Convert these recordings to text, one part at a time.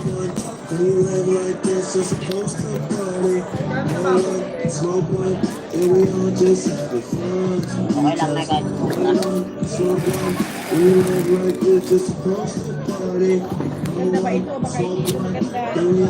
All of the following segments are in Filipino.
We live like this, it's supposed to party. No one, smoke one, and we all just having fun. Okay lang na kahit smoke na. Smoke one, we live like this, it's supposed to party. No Ganda ba one, ito? Baka hindi smoke ito one, maganda. and we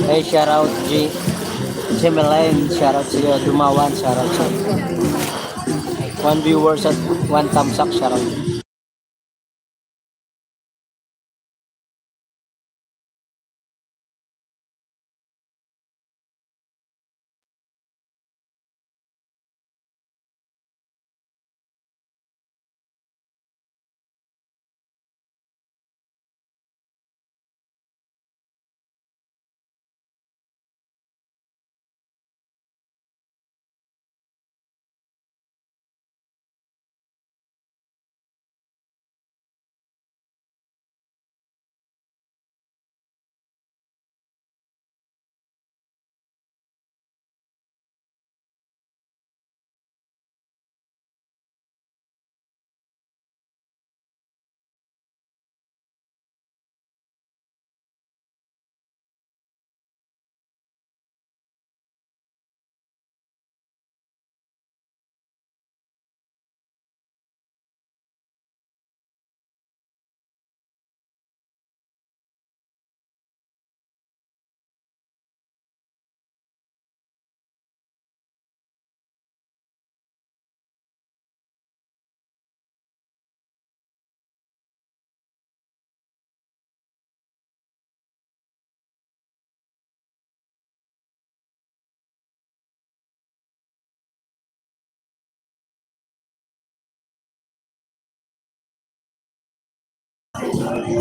Hey, shout out G. Jimelaine, shout out sa'yo. Dumawan, shout out sa'yo. One viewers at one thumbs up, shout out.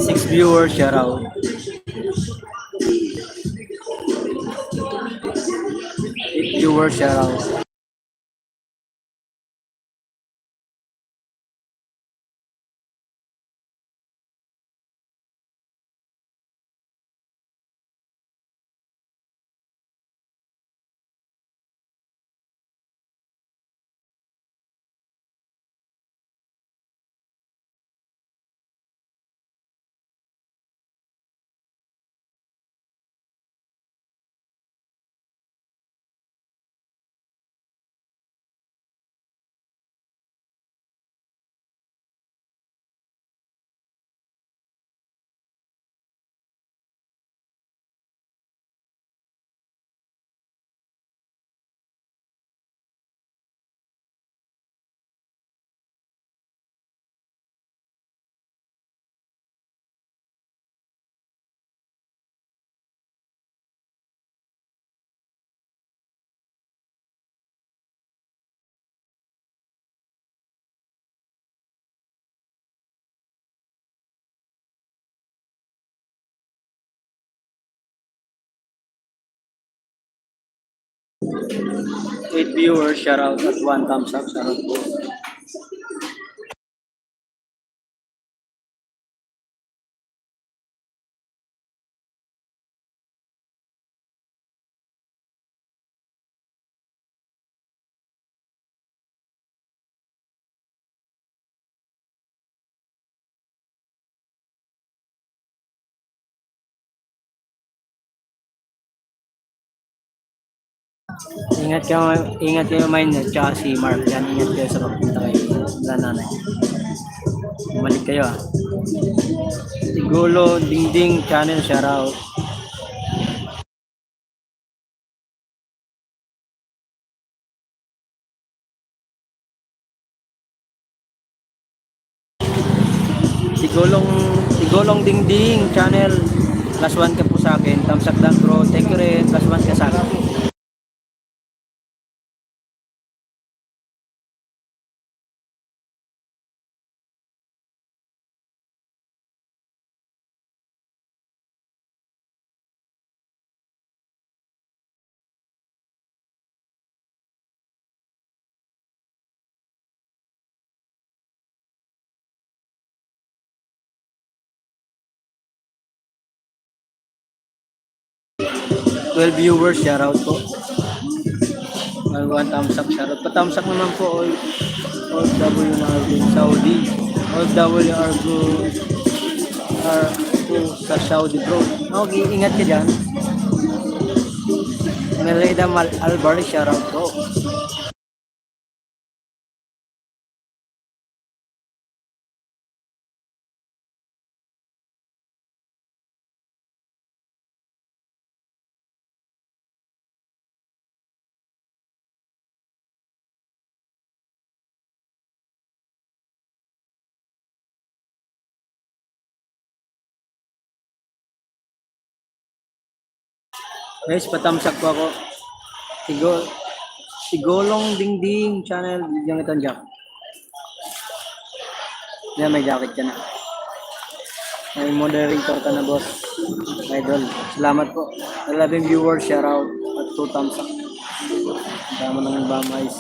Six viewers, shout out. Eight viewers, shout out. 8 viewers, shout out at 1 thumbs up, shout out po. Ingat kayo mine at saka si Mark. Yan, ingat kayo sa pagpunta kayo sa nanay. Bumalik kayo ah. Sigolo, Dingding channel, shout out. Sigolong, Sigolong Dingding channel. Plus 1 ka po sa akin. Thumbs up lang bro. Thank you rin. Plus 1 ka sa akin. Twelve viewers, shout out po. 1 thumbs up, shout out. Pa-thumbs up naman po all W na Argo Saudi. All W Argo sa Saudi bro. Okay, ingat ka dyan. Melida Alvarez, shout out po. Guys, pa-thumbs up po ako. Sigolong Dingding channel. Bigyan kitang jacket. Yan, may jacket ka na. May moderator ka na, boss. Idol. Salamat po. 11 viewers, shout out. At 2 thumbs up. Tama ng bamais.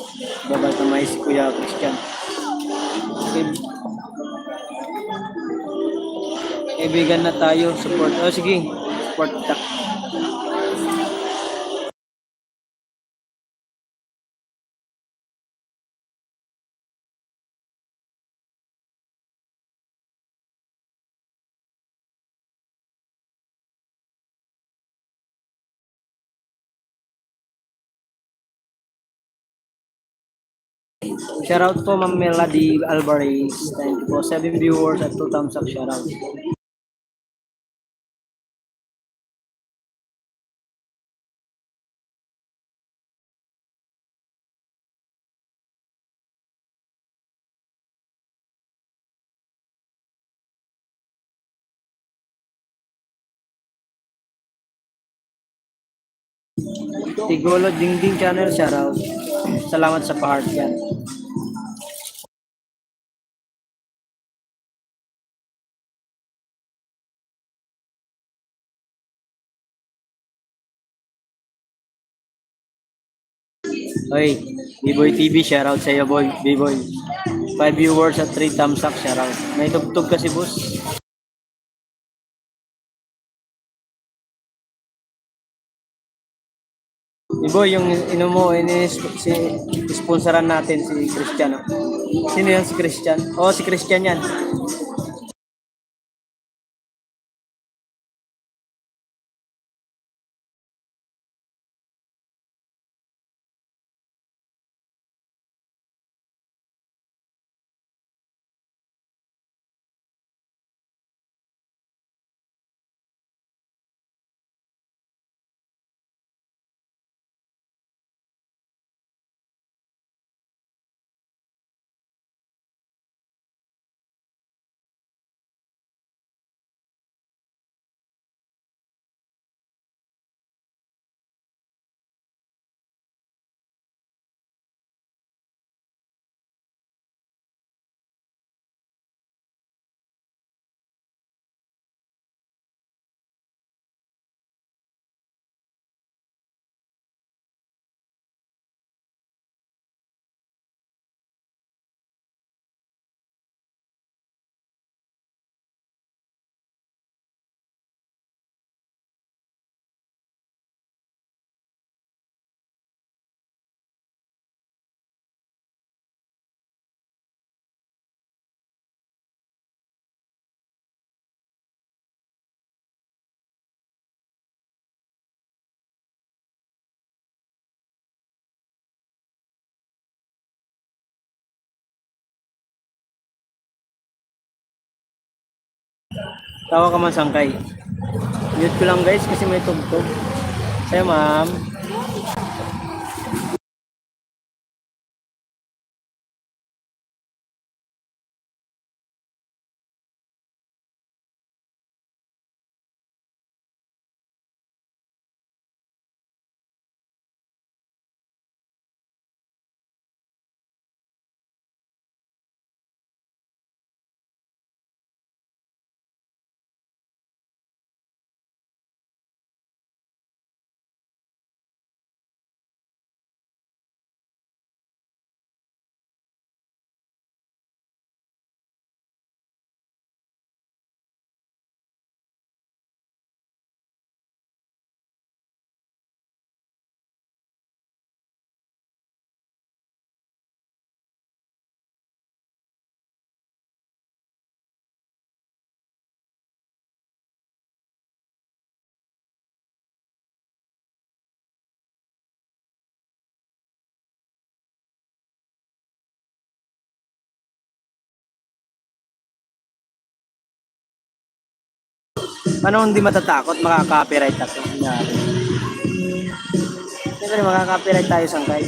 Babatamay si Kuya Christian. Okay. Kaibigan na tayo. Support. Oh, sige. Support kita. Shoutout po Ma'am Melody Alvarez. Thank you po. 7 viewers at 2 thumbs up. Shoutout. Sigolo Dingding channel, shoutout. Salamat sa pa-heart yan. Hoy, B-Boy TV, shoutout sa iyo boy, B-Boy. 5 viewers at 3 thumbs up, shoutout. May tugtog kasi boss. B-Boy, yung ino mo, sponsoran natin si Christian. No? Sino yan si Christian? Oh, si Christian yan. Tawa ka man sangkay. Mute ko lang guys kasi may tugtog. Sa'yo ma'am. Paano hindi matatakot? Makaka-copyright ako. Kunyari. Siyempre makaka-copyright tayo sangkay.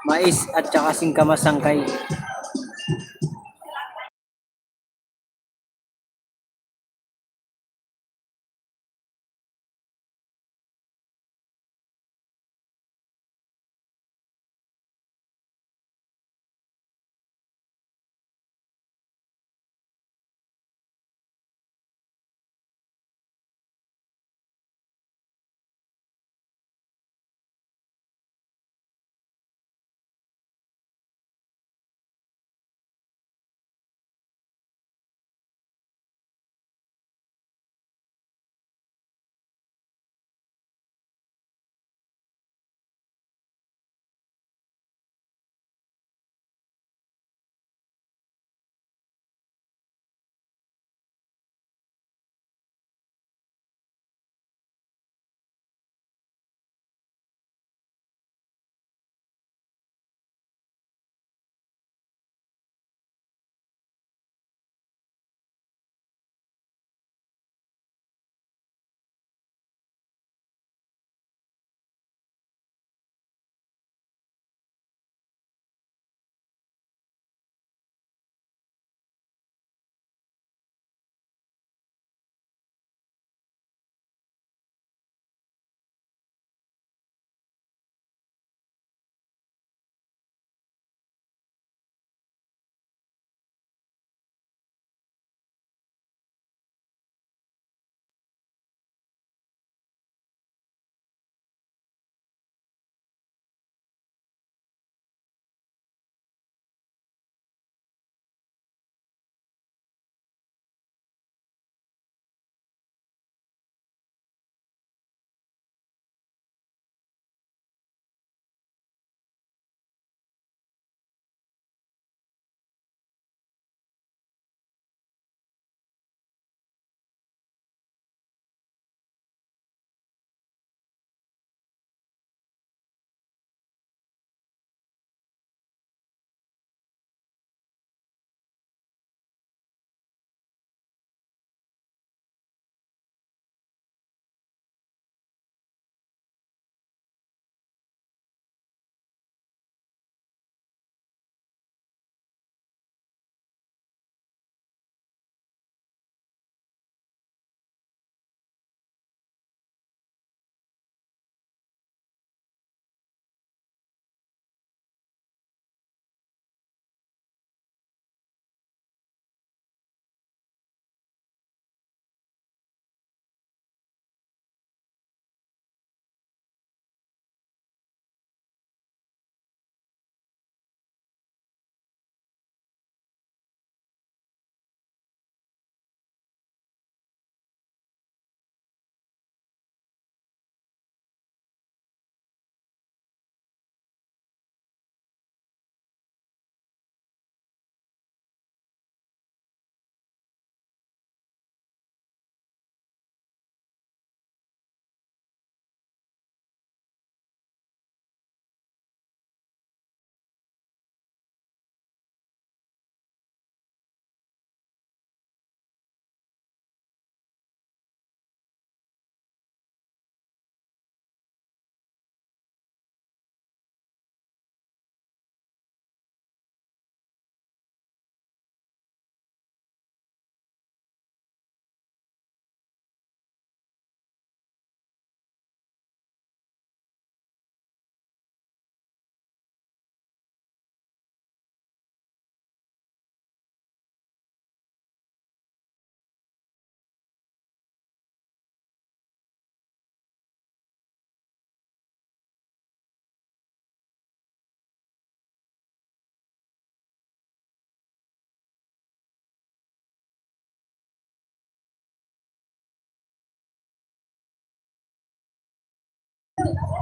Mais at saka singkamas sangkay.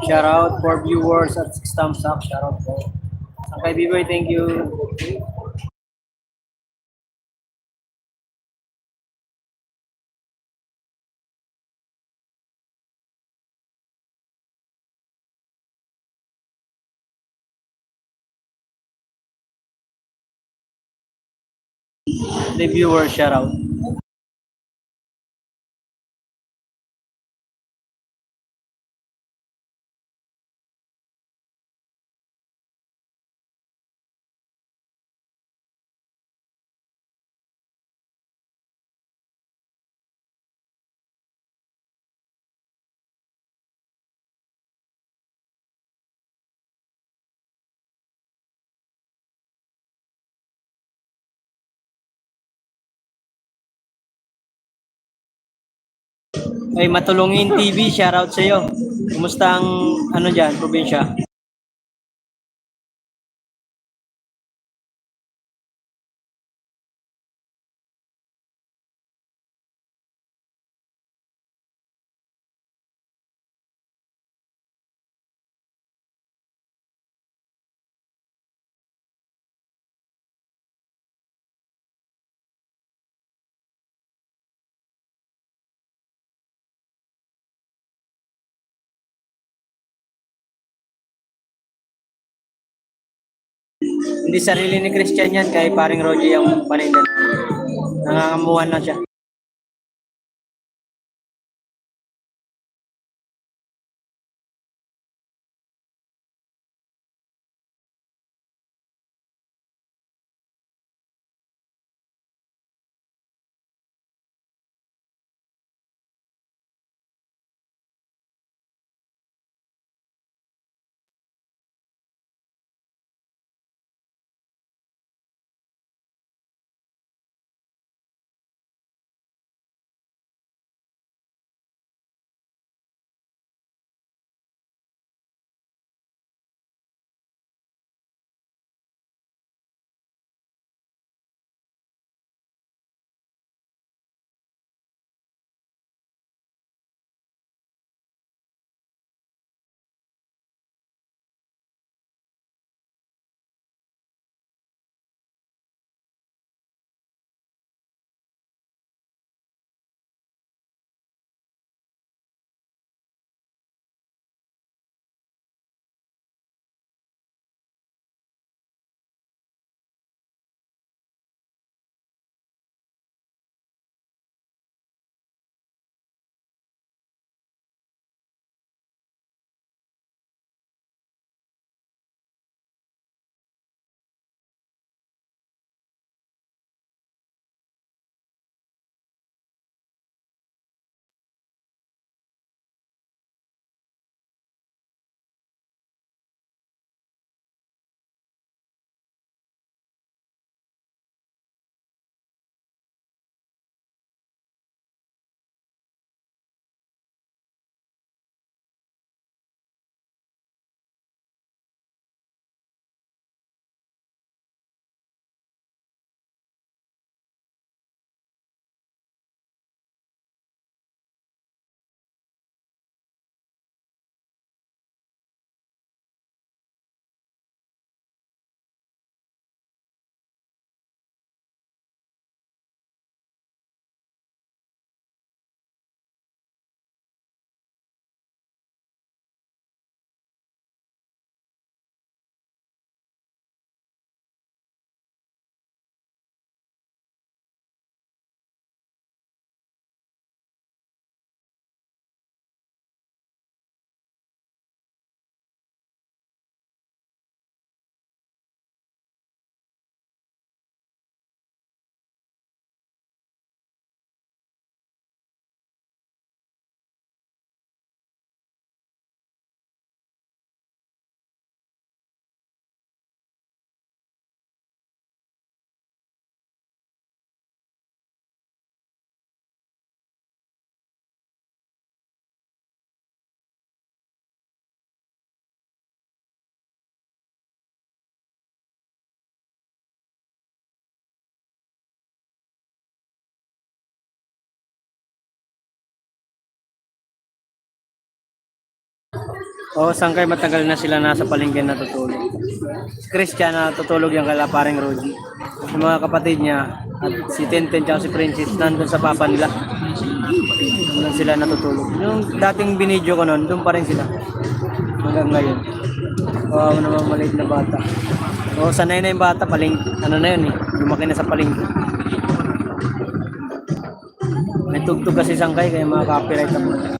Shoutout for viewers at 6 thumbs up. Shoutout po. Sa kay B-Boy, thank you. The viewers, shoutout. Ay, Matulungin TV, shoutout sa iyo. Kumusta ang ano diyan, probinsya? Hindi sarili ni Christian yan, kay paring Roger yung panindan. Nangangamuhan lang siya. Oo, sangkay matagal na sila nasa palengke natutulog. Si Christian natutulog yung kala paring Rogie. Yung mga kapatid niya at si Tenten at si Princess nandun sa papa nila. Doon sila natutulog. Yung dating binidyo ko noon, doon pa rin sila. Hanggang ngayon. Wow, naman maliit na bata. Oo, sanay na yung bata, ano na yun eh. Lumaki na sa palengke. May tugtog kasi sangkay, kaya mga copyright ang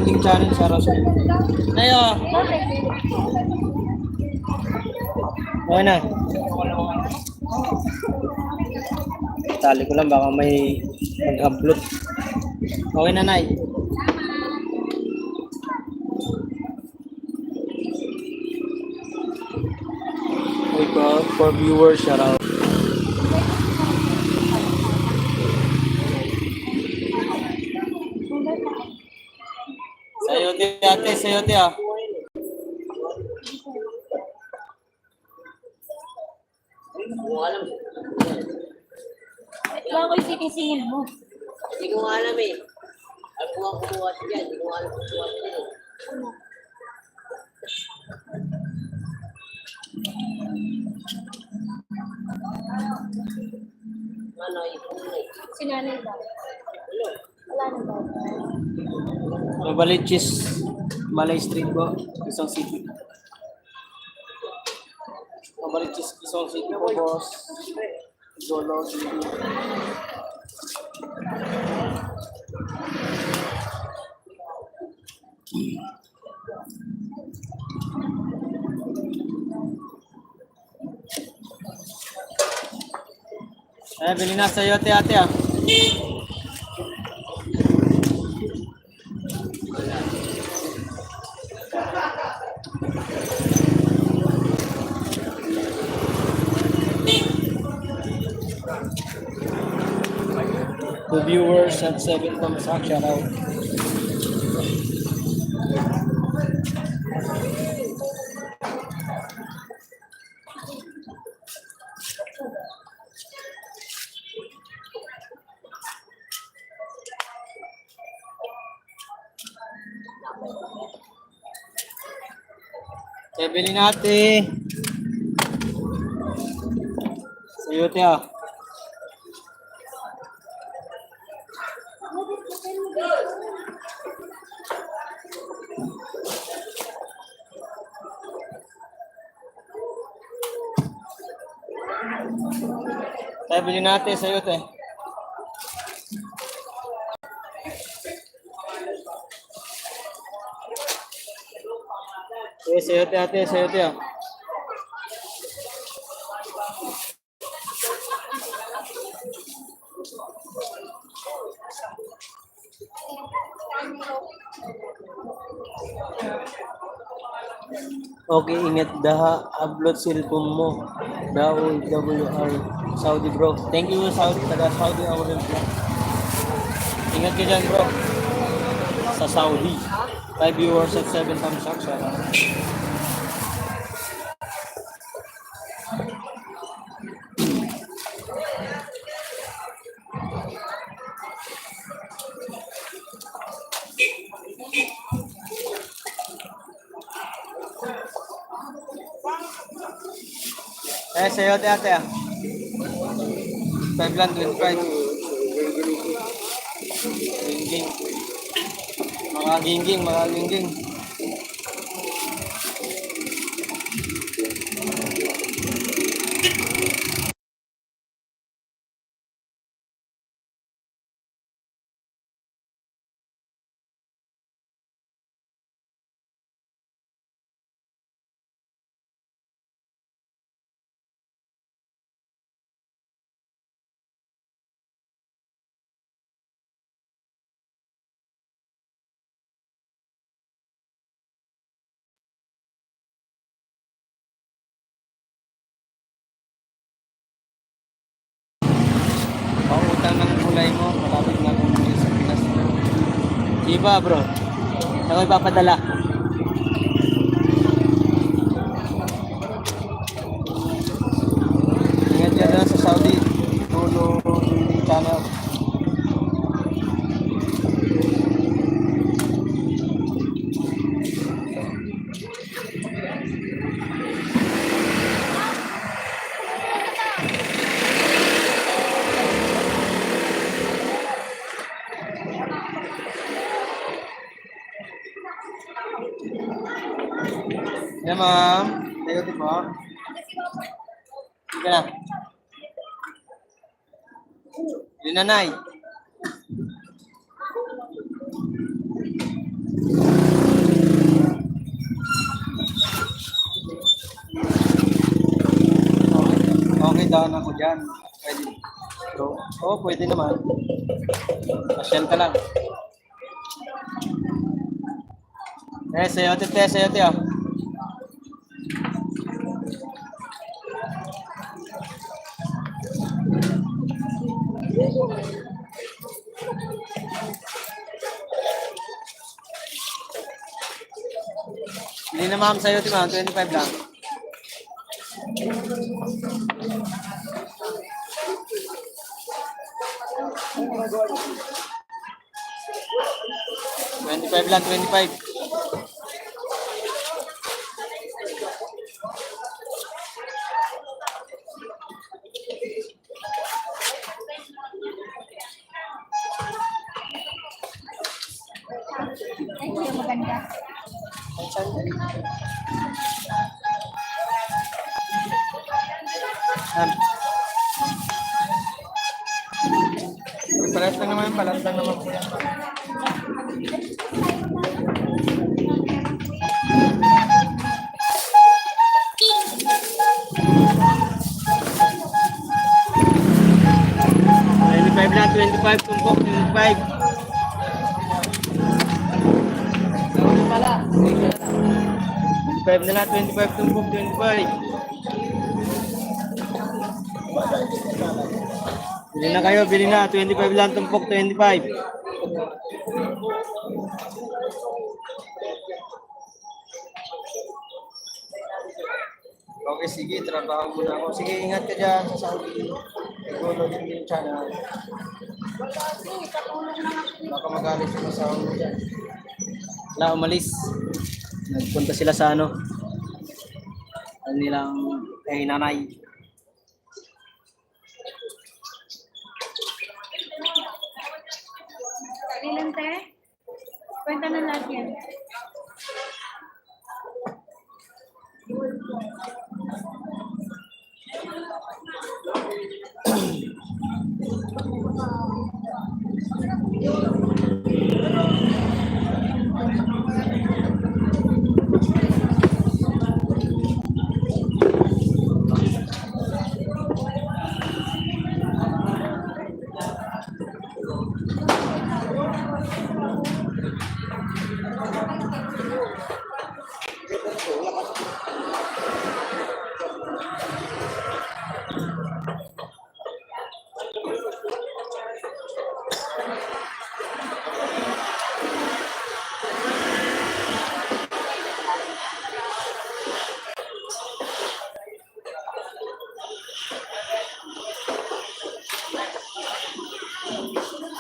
trending channel sa Rosel. Nayo. Okay na. Tali ko lang baka may mag-upload. Okay na, Nay. Okay, for viewers, shout out. Sayote ate, sayote ah. Ikaw ko yung sinisingin mo. Hindi ko nga alam eh. Ako nga kumuha siya. Hindi ko nga alam kumuha siya. Ano yung Sinanay ba? Wala na ba? Mabalichis, Malay Street po, Quezon City. Mabalichis, Quezon City po, boss. Zolo, City. Bili na sa yote ate ah. The viewers at 7 thumbs up, shout out. Bili natin. Sayote ah. Bili natin sayote. Sayote ate, sayote ah. Okay, ingat daha upload cellphone mo. Daw WR Saudi bro. Thank you Saudi, taga Saudi ako rin bro. Ingat ka dyan bro. Sa Saudi. 5 viewers at 7 thumbs up. Sayote ate ah. 5 lang, 25. Gingging. Mga gingging. Pangutang ng kulay mo, malapit na kung sa Pinas. Iba bro, ako ipapadala. Ingat yan lang sa Saudi, Tulo channel. Yan ma'am. Sayote po. Sige na. Yun nanay. pupuntahan ako dyan. Pwede. So, pwede naman. Pasyal ka lang. Sayote ah. Hindi na ma'am, sayote ma'am, 25 lang. $25 lang, 25. Ay, kuya, maganda. Palas lang naman, palas lang naman. $25 lang, 25, tumpok, 25. $25 na lang, 25, tumpok, 25. Bili na kayo, bili na. 25 lang, tumpok, 25. Okay, sige, trabaho muna ako. Sige, ingat ka dyan sa Saudi. Igulo din yung channel. Baka magalit yung asawa mo dyan. Wala, umalis. Nagpunta sila sa ano. Ang nilang kay nanay. Ilan, te? Kwenta na lahat yan.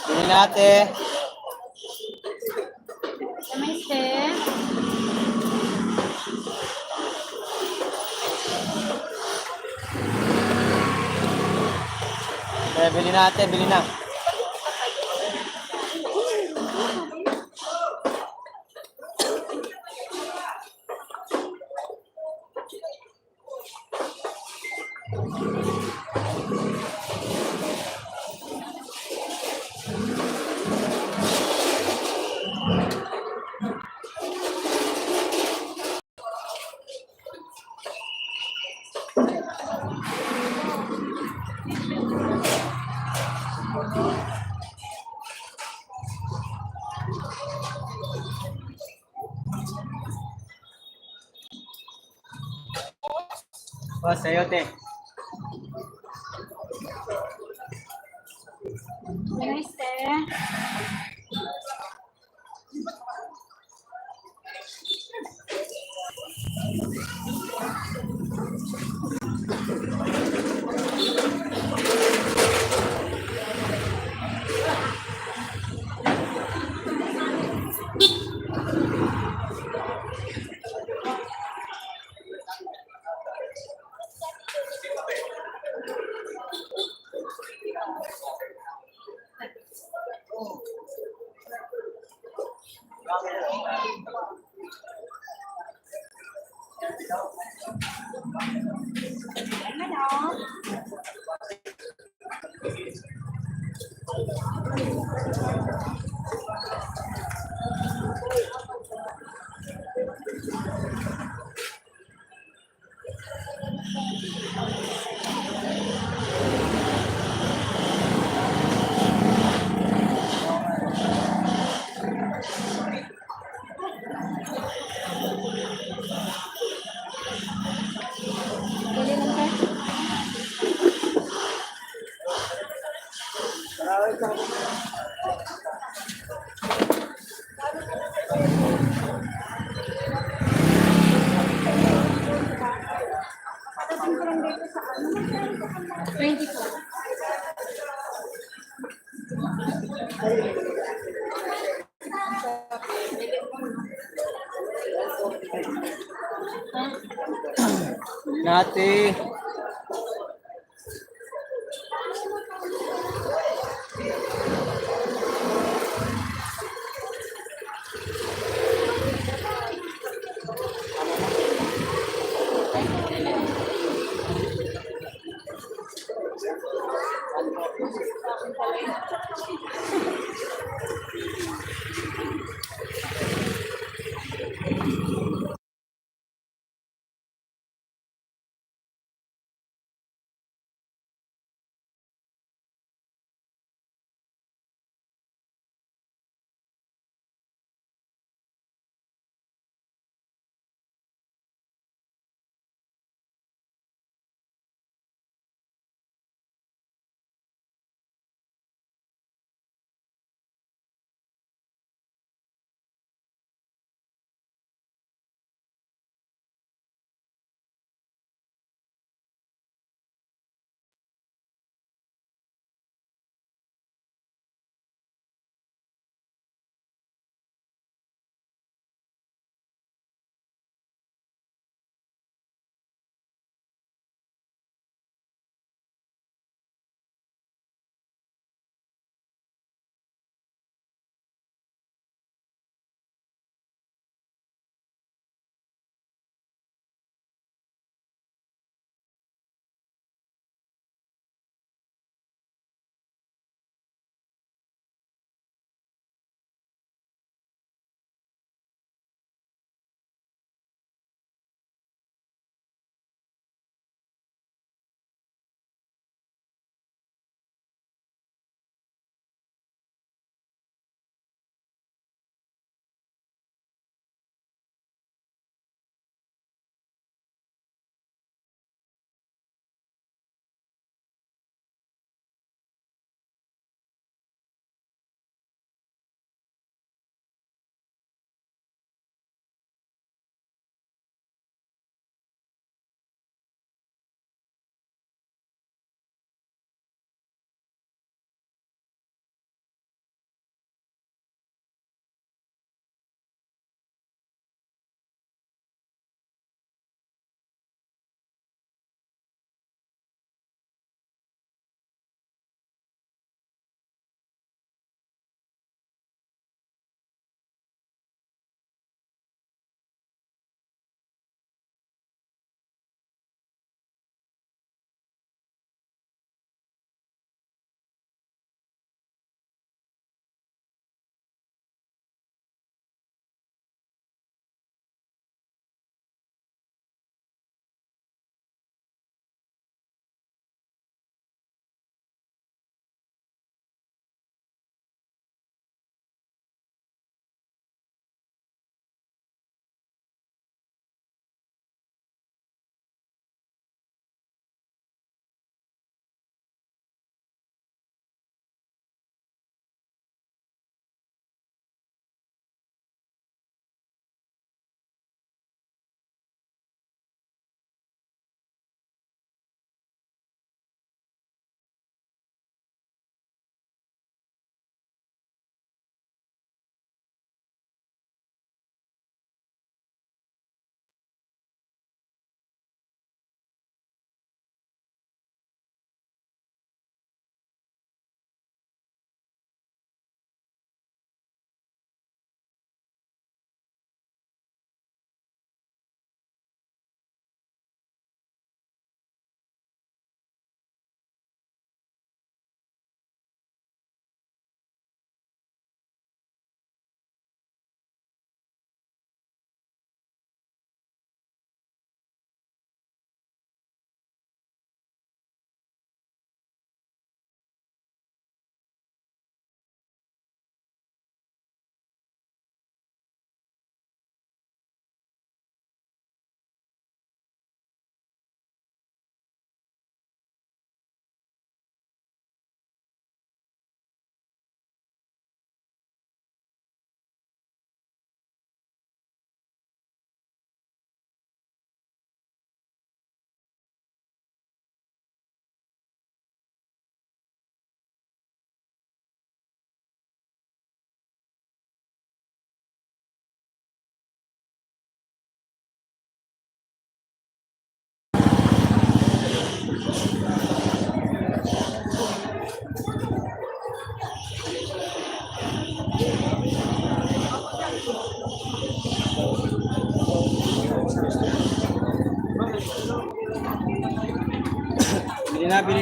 Bili natin. May te? Bili natin, bili na. Sayote. Nice, te? Pagdating ko lang dito sa ano, 24. Nati.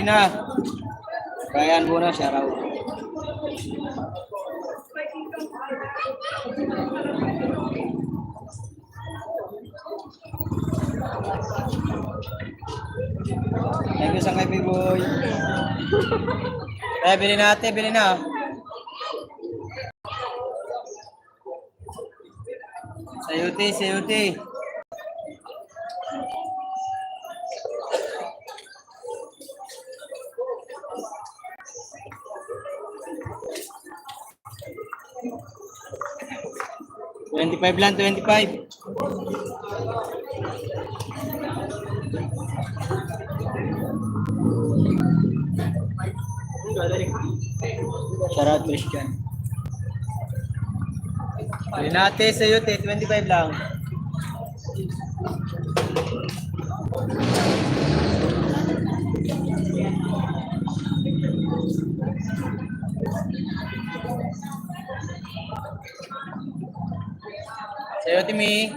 na. Brian muna, shoutout. Thank you sa kay Boy. Bili natin, bili na. Sayuti, sayuti. $25 lang, 25. Shoutout Christian. Bili natin sa iyo, 25 lang. Sa iyo, Timmy.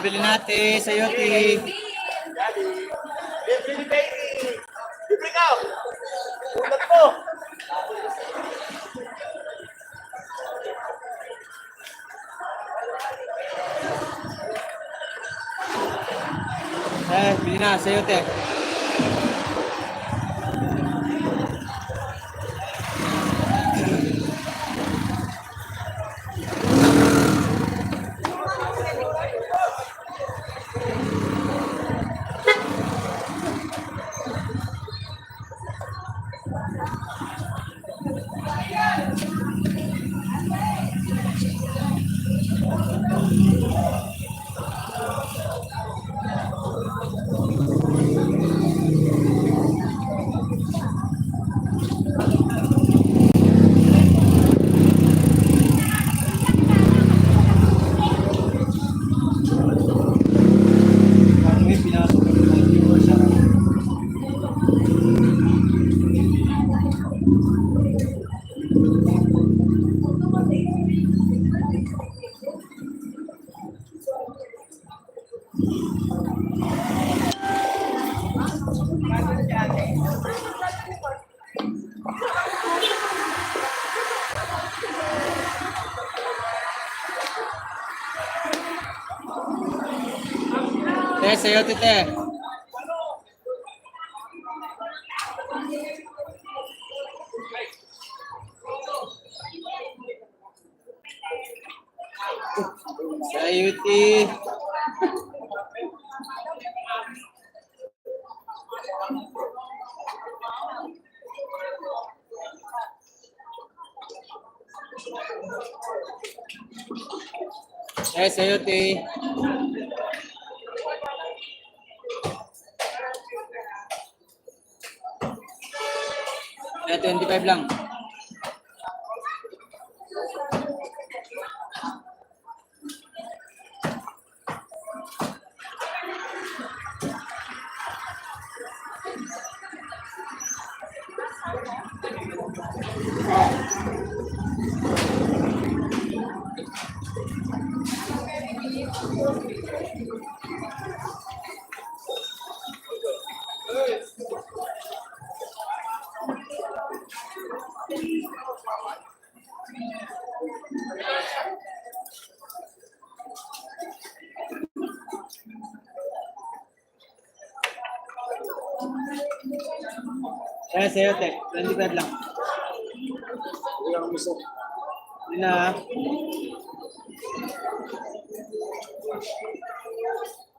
Bili natin sa iyo, Timmy. Libre ka! Ulat mo! Bili na sa iyo, te. Sa'yo, tite. Sa'yo, tite. Sa'yo, tite. Ay, 25 lang. Kaya sa'yo, te. 25 lang. Hindi na.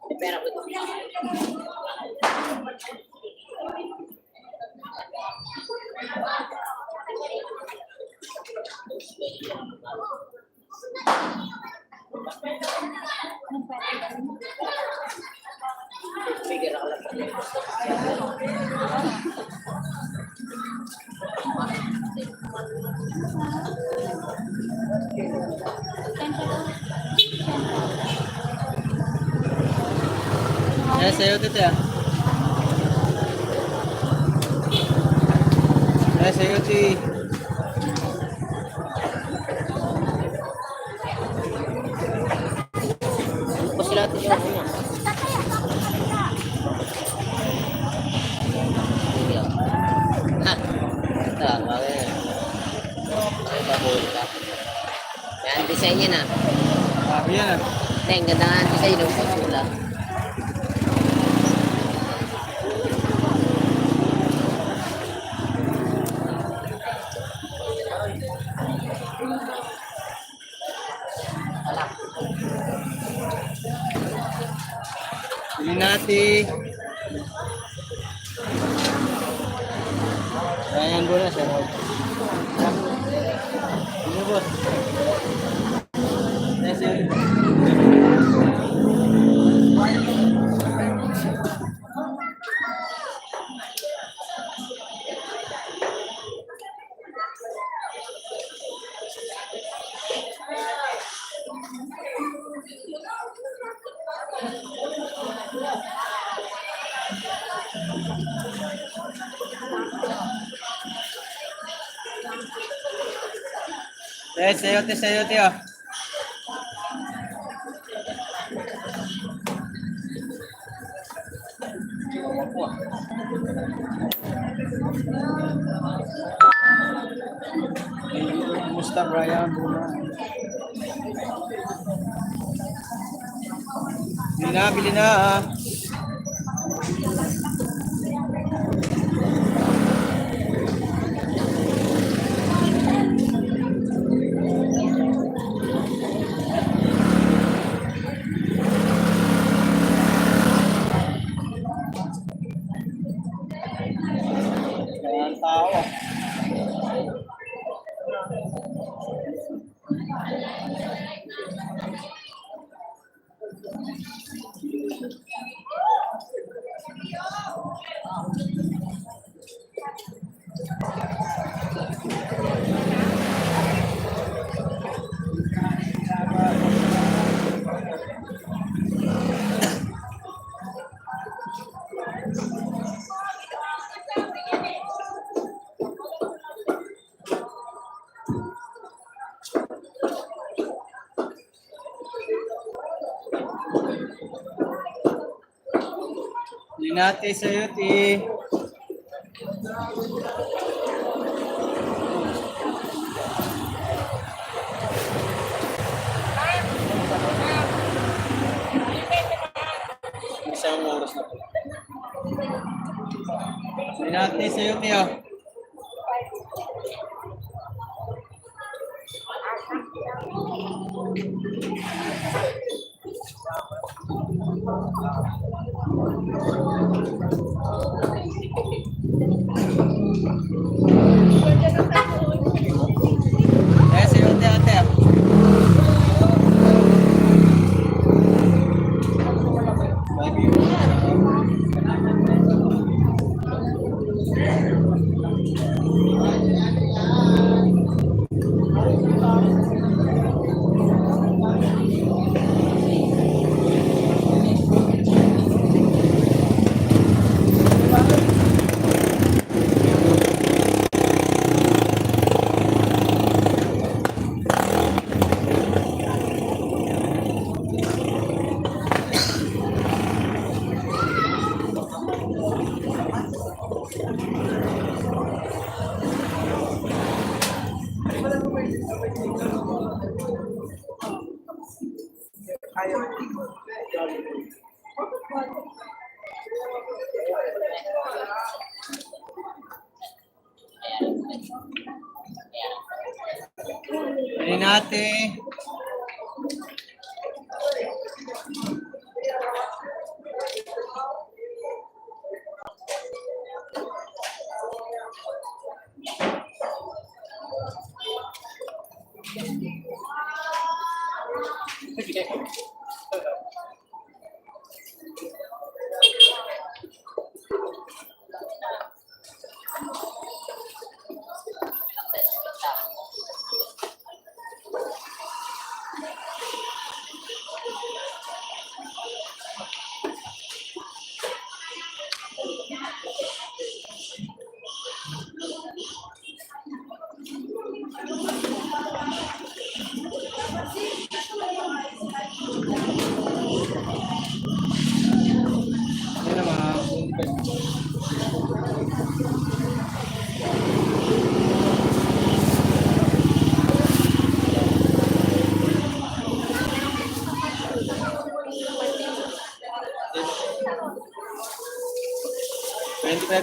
May pera ko. Bigyan ako lang. Yan, sa'yo, tito ah. Yan, sa'yo, ti. Ano sila ito yung ano? Ha? Ito, bakit? Ay, babuli ka. Yan, design yan ah. Sabi yan ah. Hindi, ang ganda nga ang design ng pagkula. Bili natin. Ayan, boss. Ano, boss? Yes, sir. Yes, sayote, oh. Kumusta, Brian? Bili na, ah. Kaya ang tao, ah. Bili natin sayote. Isang oras na po. Bili natin sayote, oh. Eh, sayote, ate. Bili natin.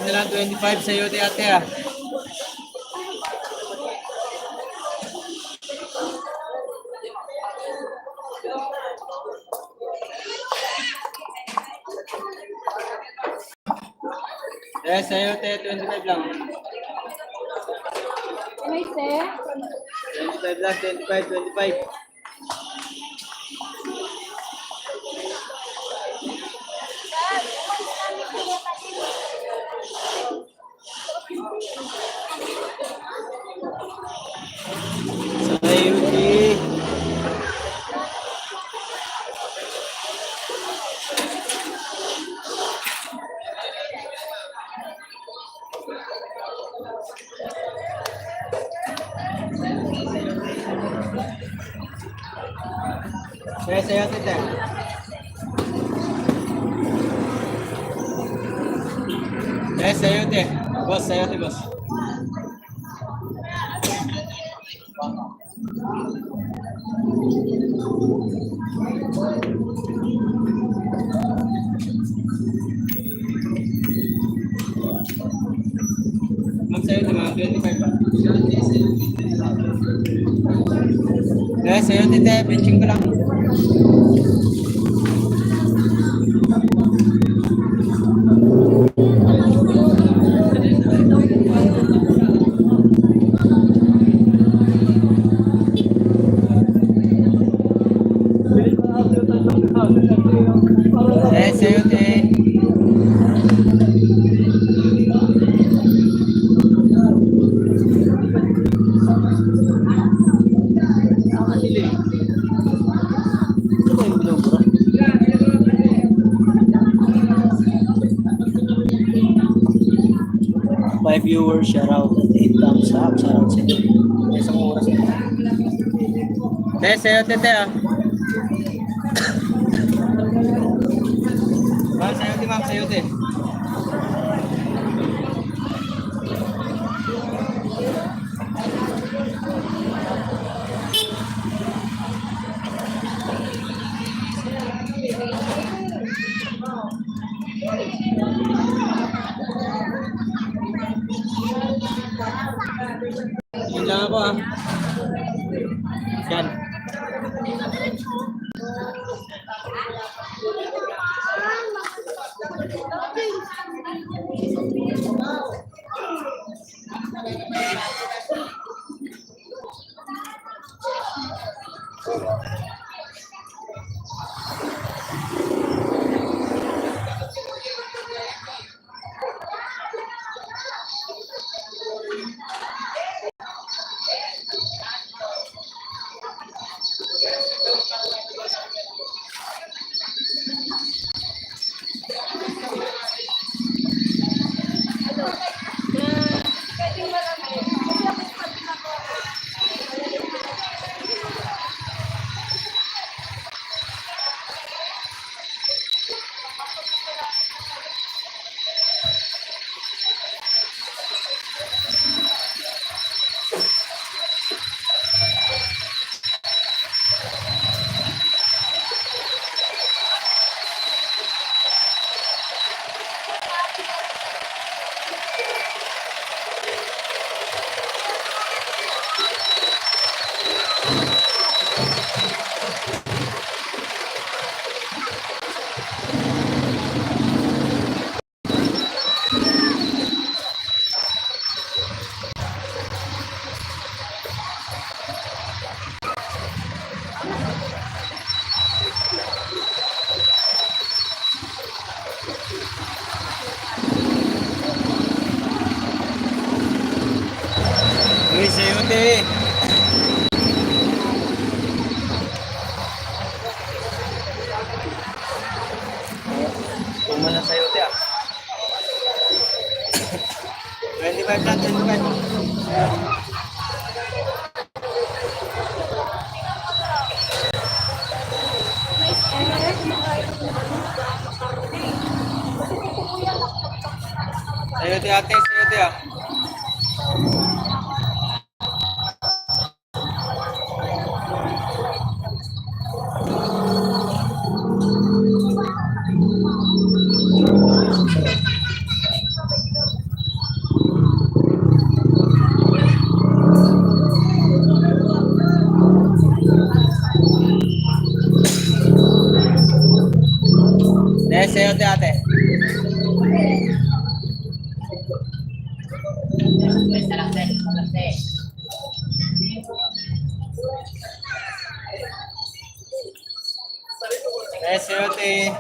25 na lang, 25 sa iyo, ate ah. Yes, sa iyo, 25 lang. May sir? 25 lang, 25, 25. Sa iyo, Yes, sa iyo, tita. Yes, sa iyo, te. Boss, sa iyo, te, boss. Ma'am, sa iyo, te, mga 25 ba? Yes, sa iyo, tita. Benching ko lang. Yes, sa iyo, te. Five viewers, shout out. 8 thumbs up, shout out sa inyo. Isang oras na. Yes, sa iyo, tete ah. Ma'am, sa iyo, te, ma'am, sa iyo, te. Yun lang ako ah. Yan. Uy, sa iyo, te. Tumala sa iyo, te ah. 25 lang, 25. Sayo, te, ate, sayo, te ah. Basta lang tayo. Basta. SLT.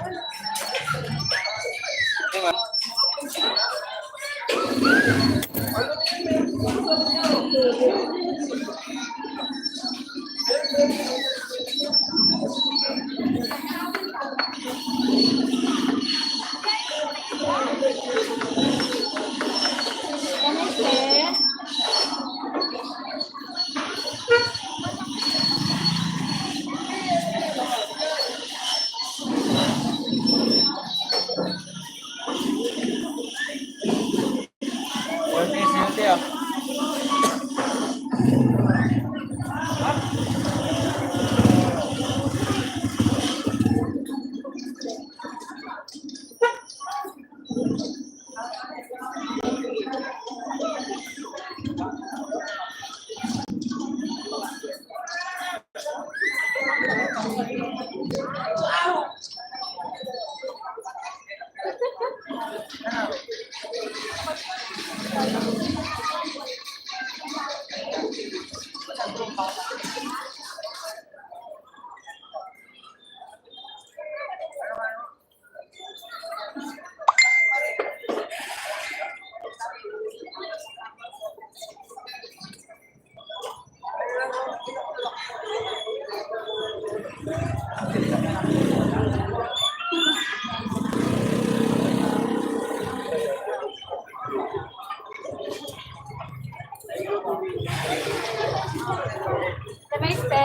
Namaste.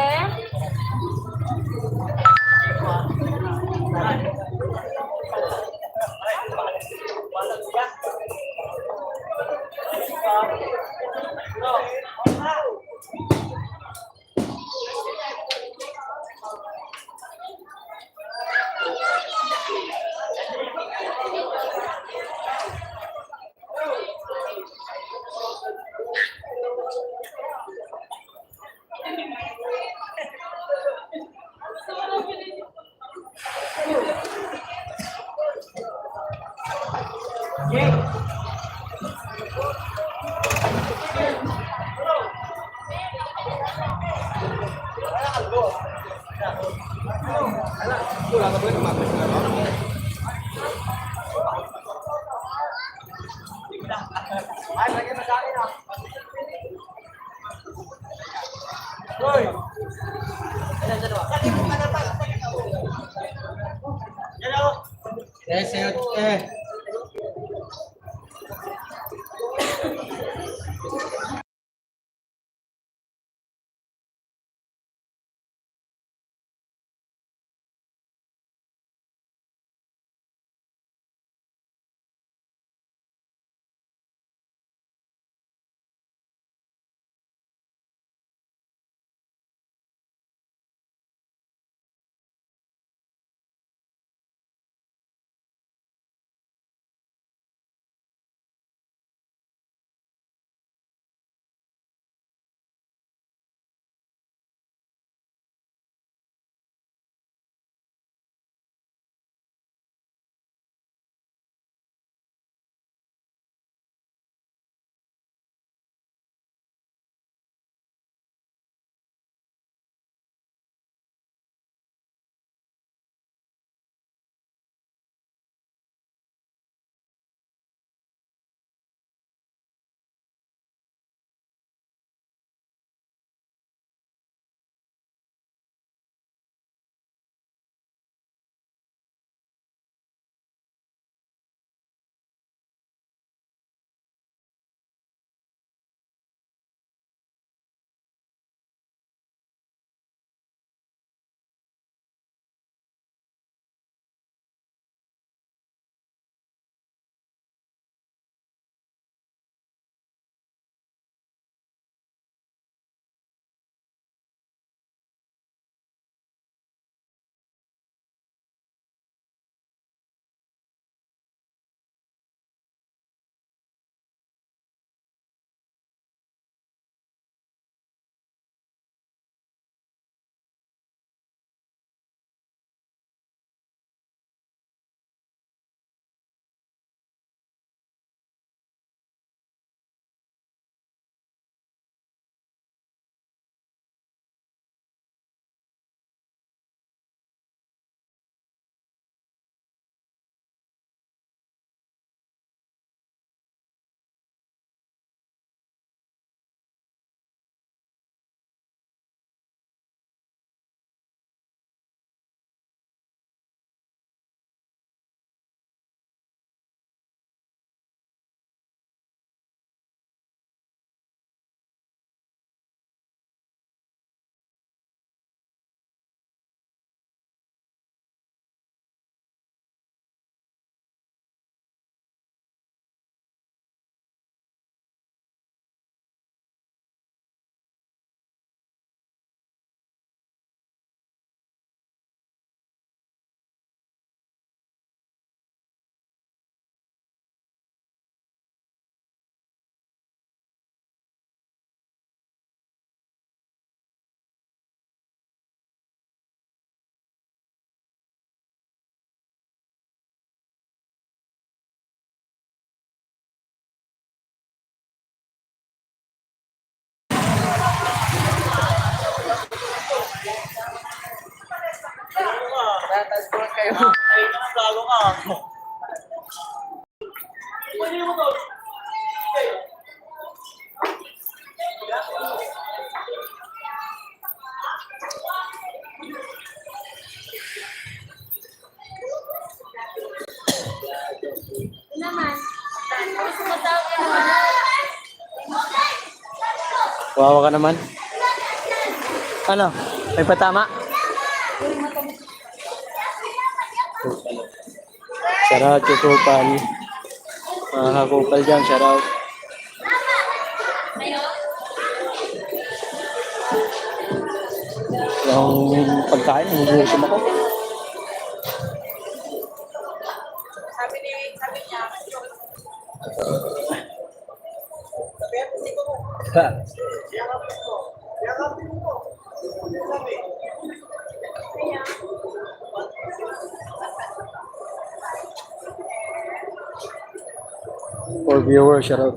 SLT ah. kayo. Ay, gago ka. Pwede mo to. Naman. Sumatawag ka naman. Wawa ka naman. Ano? May patama? Shoutout kay Kupal. Mga kakupal dyan, shoutout. Yung pagkain, nagugutom ako. Sabi niya, For viewers, shoutout.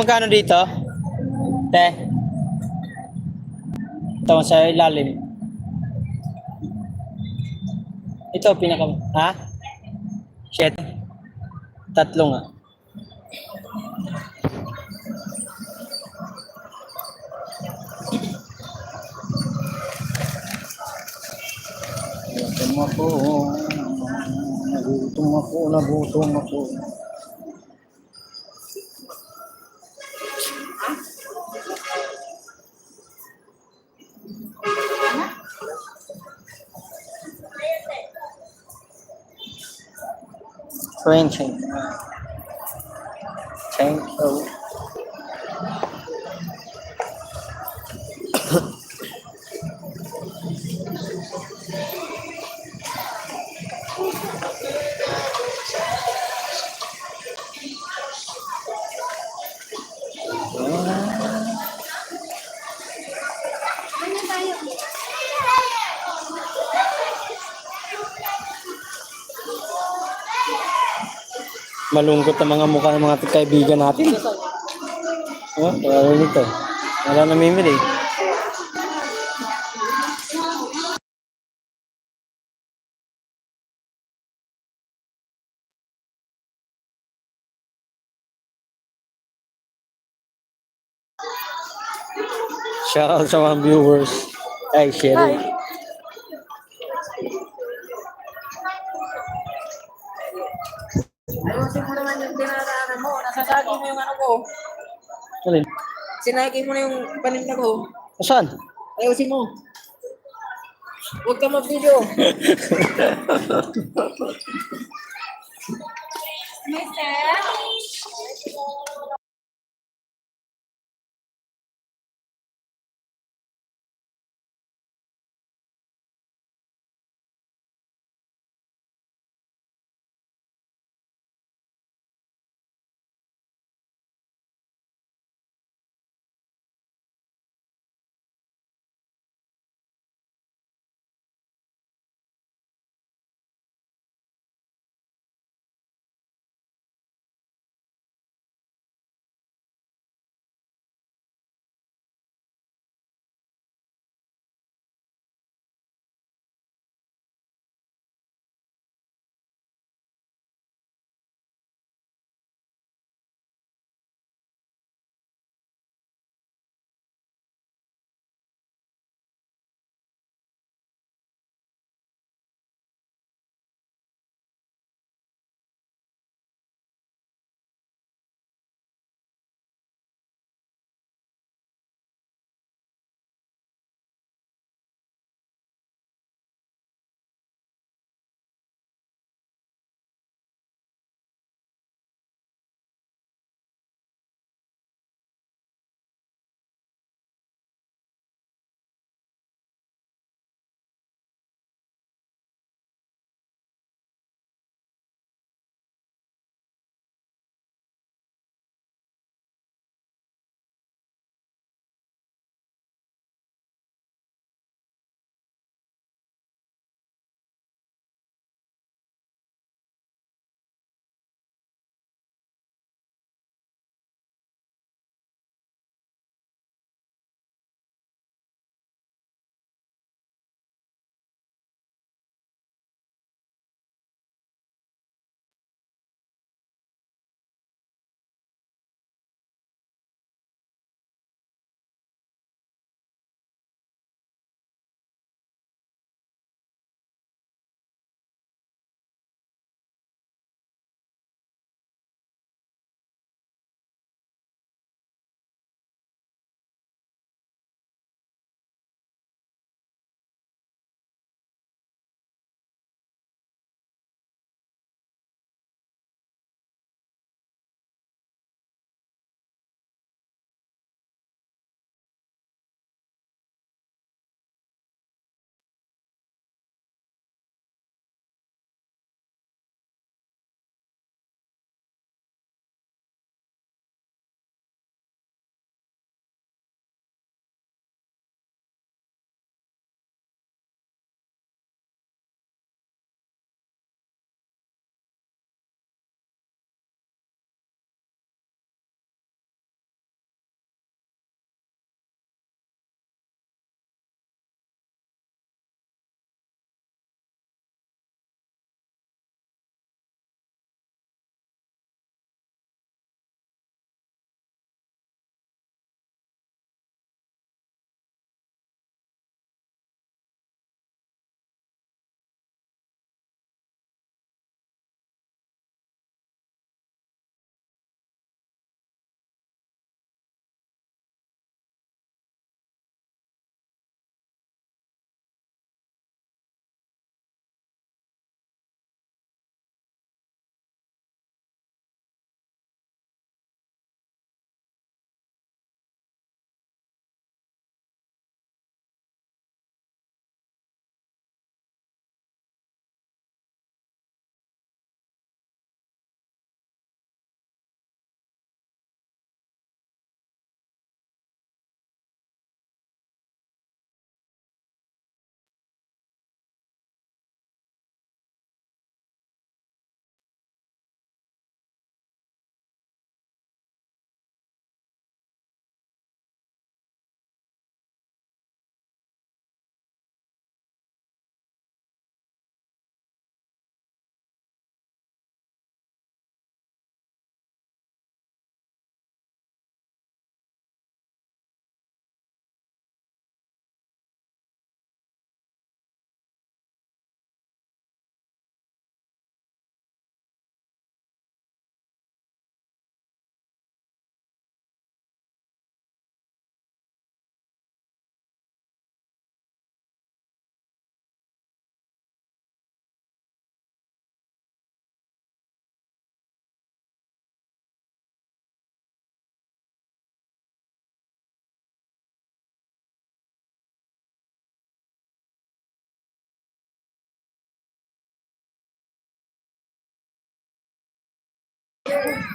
Magkano dito? Te. Ito sa ilalim. Ito pinaka ha? Shit. Tatlo nga. Nagutom ako. Thank you. ano tayo? Malungkot ang mga mukha ng mga kaibigan natin. Oh, wala nito. Wala namimili. Shoutout sa mga viewers. Ay, sharing. Ayusin mo naman yung dinaraanan mo. Nasasagi mo yung ano ko. Alin? Sinagi mo na yung paninda ko. Saan? Ayusin mo. Huwag ka mag-video. Mister?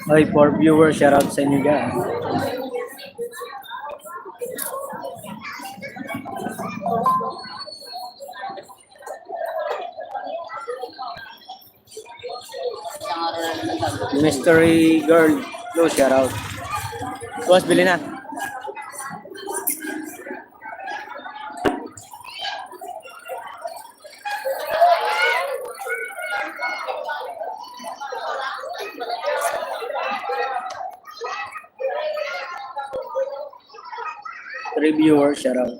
Ay, for viewers, shoutout sa inyo dyan. Isang araw na nagtatag. Mystery Girl, no, shoutout. Boss, bili na. Reviewer, shoutout.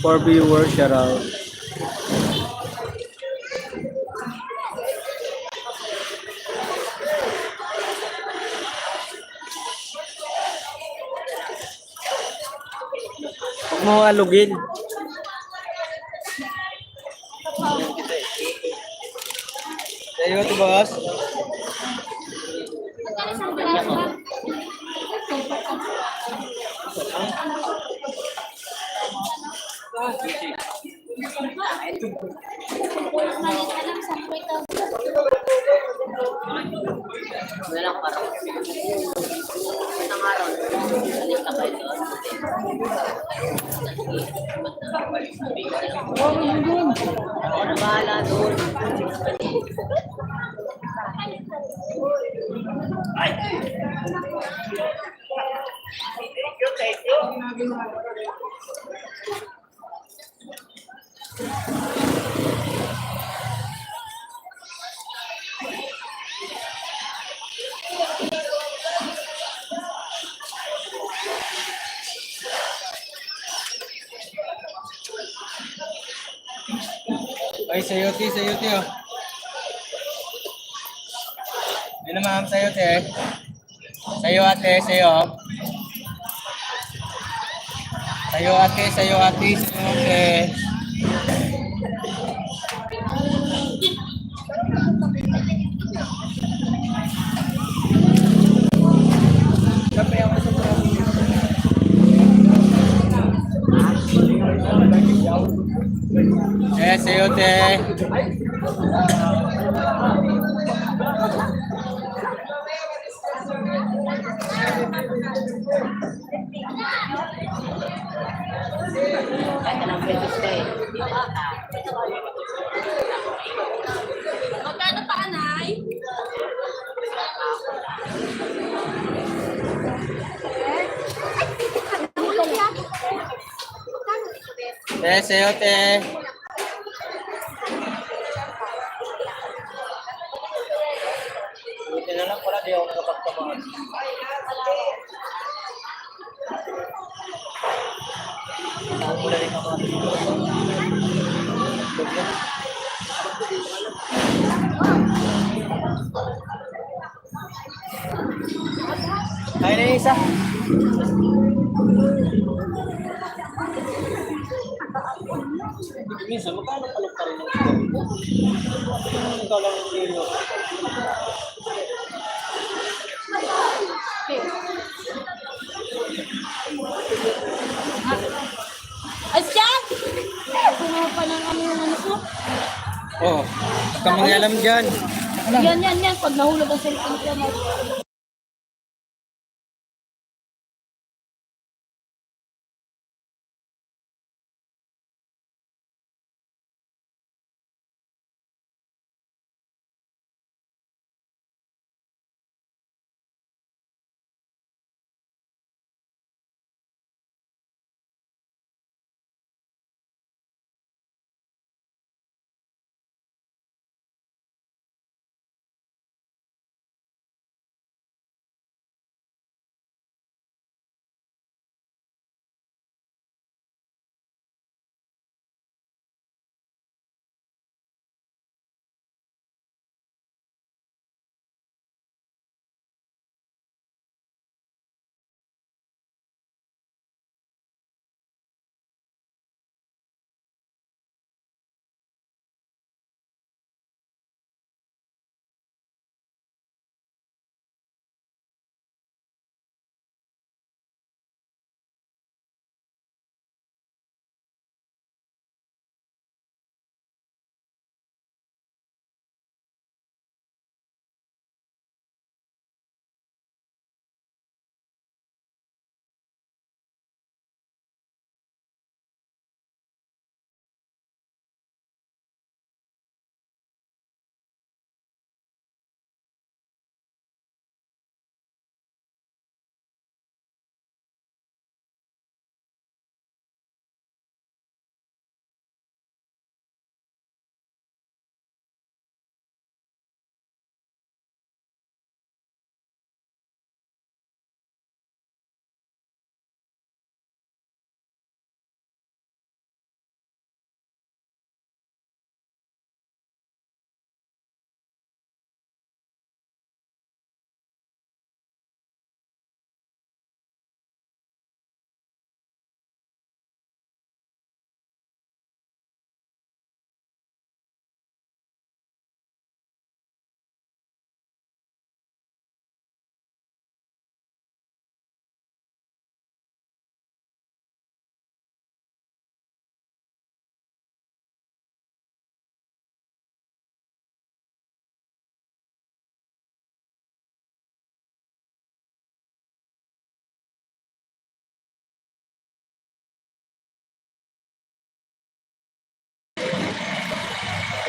For viewers, shoutout. Huwag mo alugin. Sa'yo ito, boss. Wala lang parang. Isang araw. Alis na kayo doon. Ako na bahala doon. Thank you. Ay, sayote, oh. Yun na, ma'am, sayote. Sayo, ate, sayo. Sayo, ate, sayo, ate, sayo, ate. Sayote. Kahit anong beses ka eh. Magkano pa, anay? Sayote. Buti na lang pala, di ako nakapagtamaan. Nakapula rin ako. Kaya na yung isa. Minsan, magkano palok pa rin ang sigarilyo? Ikaw lang yung sigarilyo. Asyan! Puno pa ng ano yung ano ko. Oh, huwag kang mangialam dyan. Yan. Pag nahulog ang cellphone ko,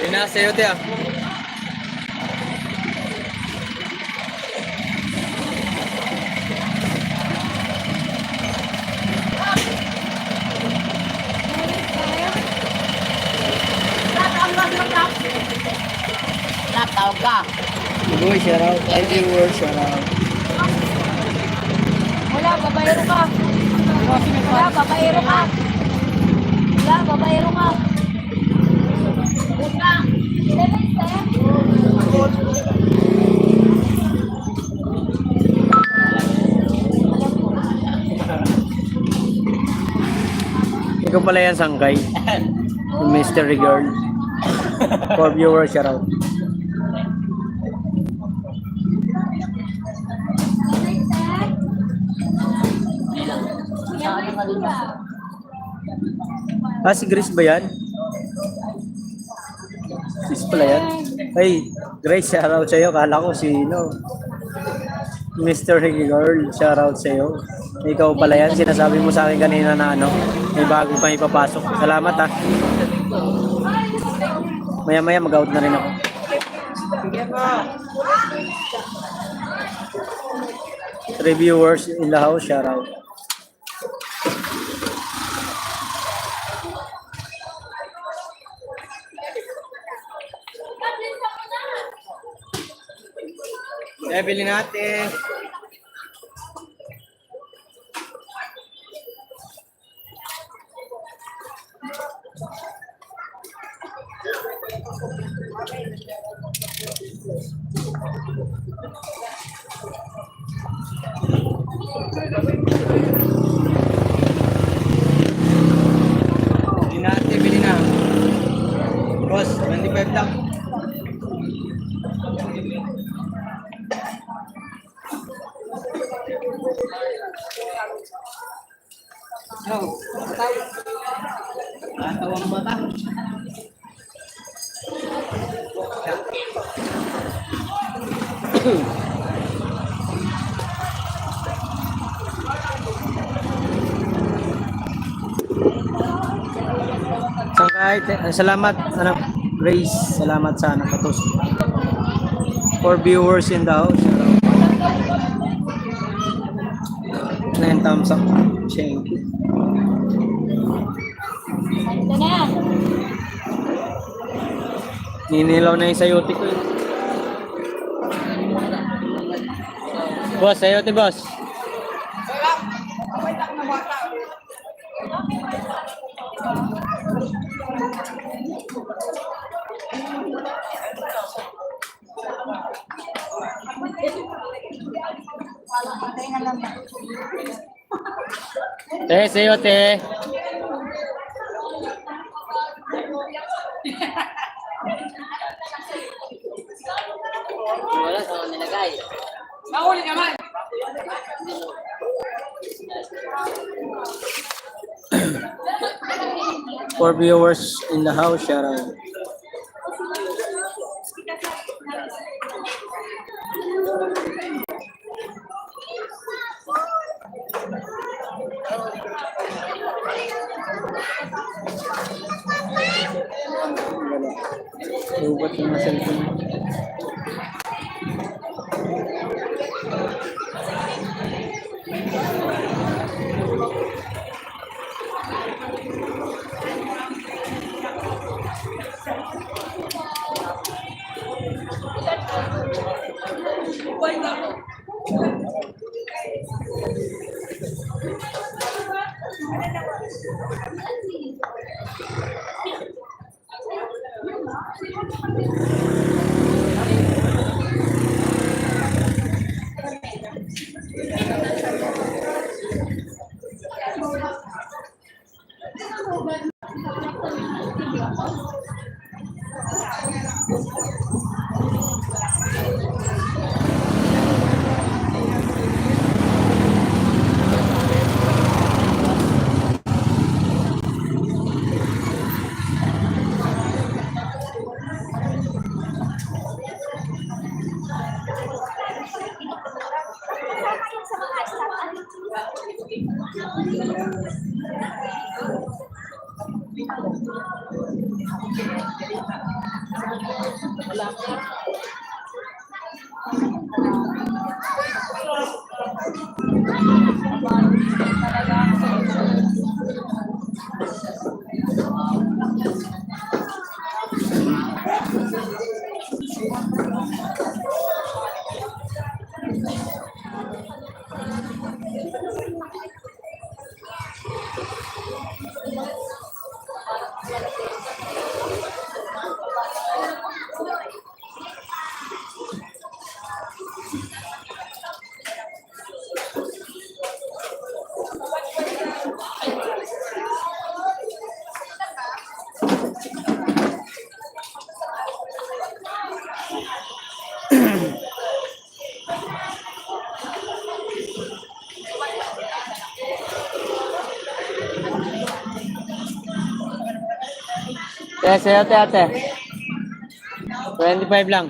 Yun na, sa'yo, tiya. Tawag ka. Boy, shout out. Ay, viewer, shout out. wala, babayero ka. Wala, babayero ka. Wala, babayero ka. Wala. Ikaw pala yan, Sangkay. Yung mystery girl. For viewer, shout out. Ah, si Grace ba yan? Grace pala yan. Ay, Grace, shout out sa'yo. Kala ko sino. Mystery girl, shout out sa'yo. Ikaw pala yan. Sinasabi mo sa akin kanina na ano, may bago pa ipapasok. Salamat ha. Maya-maya mag-out na rin ako. Reviewers in the house, shout out. Bili natin. Bili na. Katawang mata. Sangkay, salamat anak Grace, salamat sa nakatos. For viewers in the house, 9 thumbs up. Thank you. Ito na. Ninilaw na yung sayote ko. Boss, sayote boss. Sayote. Wala sa mga nilagay. For viewers in the house, shout out. Lubat yung mga cellphone. Sayote ate. 25 lang.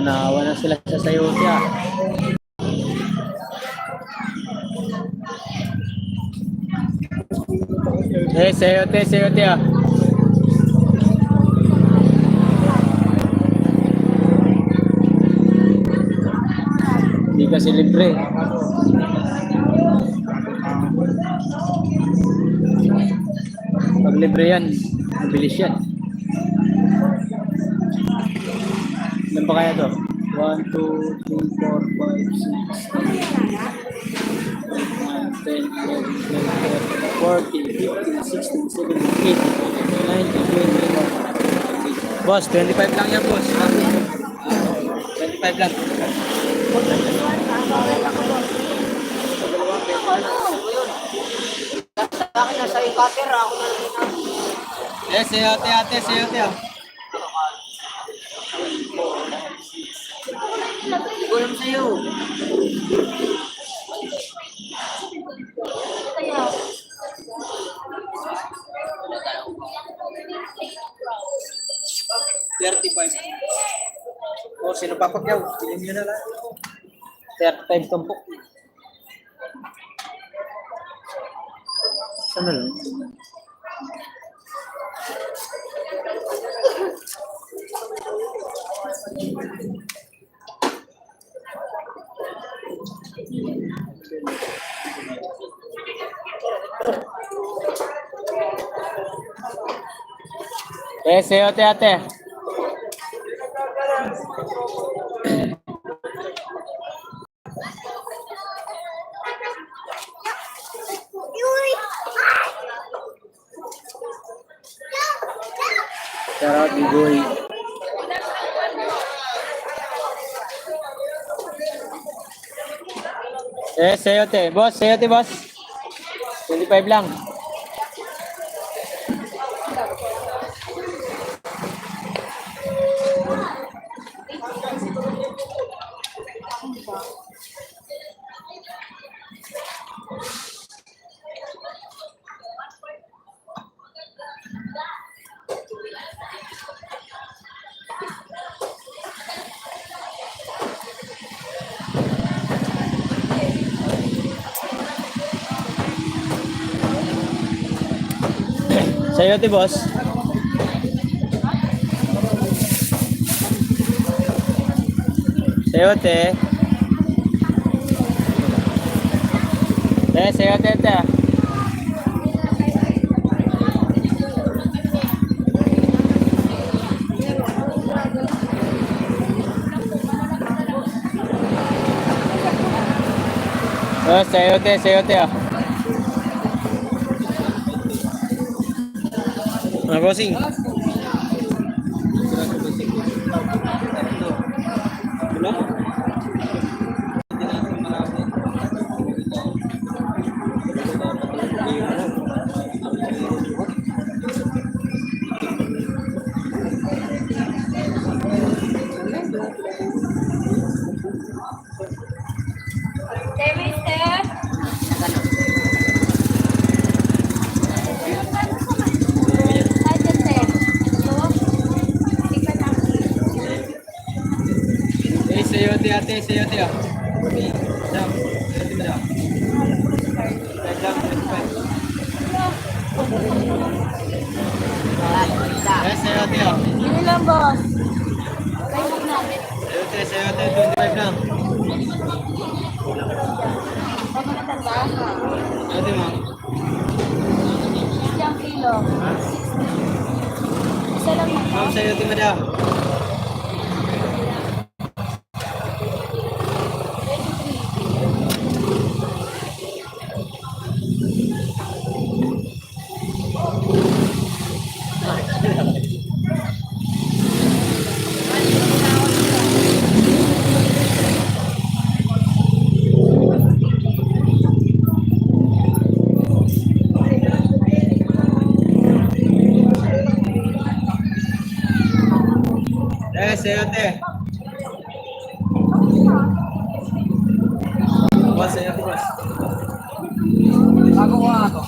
Naawa na sila sa sayote ah. Sayote ah. Hindi kasi libre. Pag libre yan, mabilis yan. Ilan ba kaya to? 1, 2, 3, 4, 5, 6, 7, 8, 9, 10, 11, 12, 13, 14, 15, 16, 17, 18, 19, 20, 21. Boss, 25 lang yan, boss. 25 lang. Sa akin nasa yung cutter, ako na lang ina. Eh, sayote ate, sayote ah. Gulam sa'yo. Kaya, 35. O, sino papagyaw? Bilhin nyo na lang. 35 tumpok. Sana lang. Eh, sayote ate. Shout out Bigoy. Eh, sayote. Boss, sayote boss. 25 lang. Sayote boss. Sayote. Eh, sayote ate. Oh, sayote ah. Mga bossing. Mister. Ay, Mister. Ito. Ikaw na. Eh, sayote ate, sayote ah. Jam. Sayote mo daw. Jam, 25. Eh, sayote ah. Yun lang, boss. Try mo na. Sayote, 25 lang. Pagkakatan ba? Sayote mo. Isang kilo. Isa lang mo. Ma'am, sayote mo daw. Eh, sayote. Boss, sayote boss. Bago ko ako.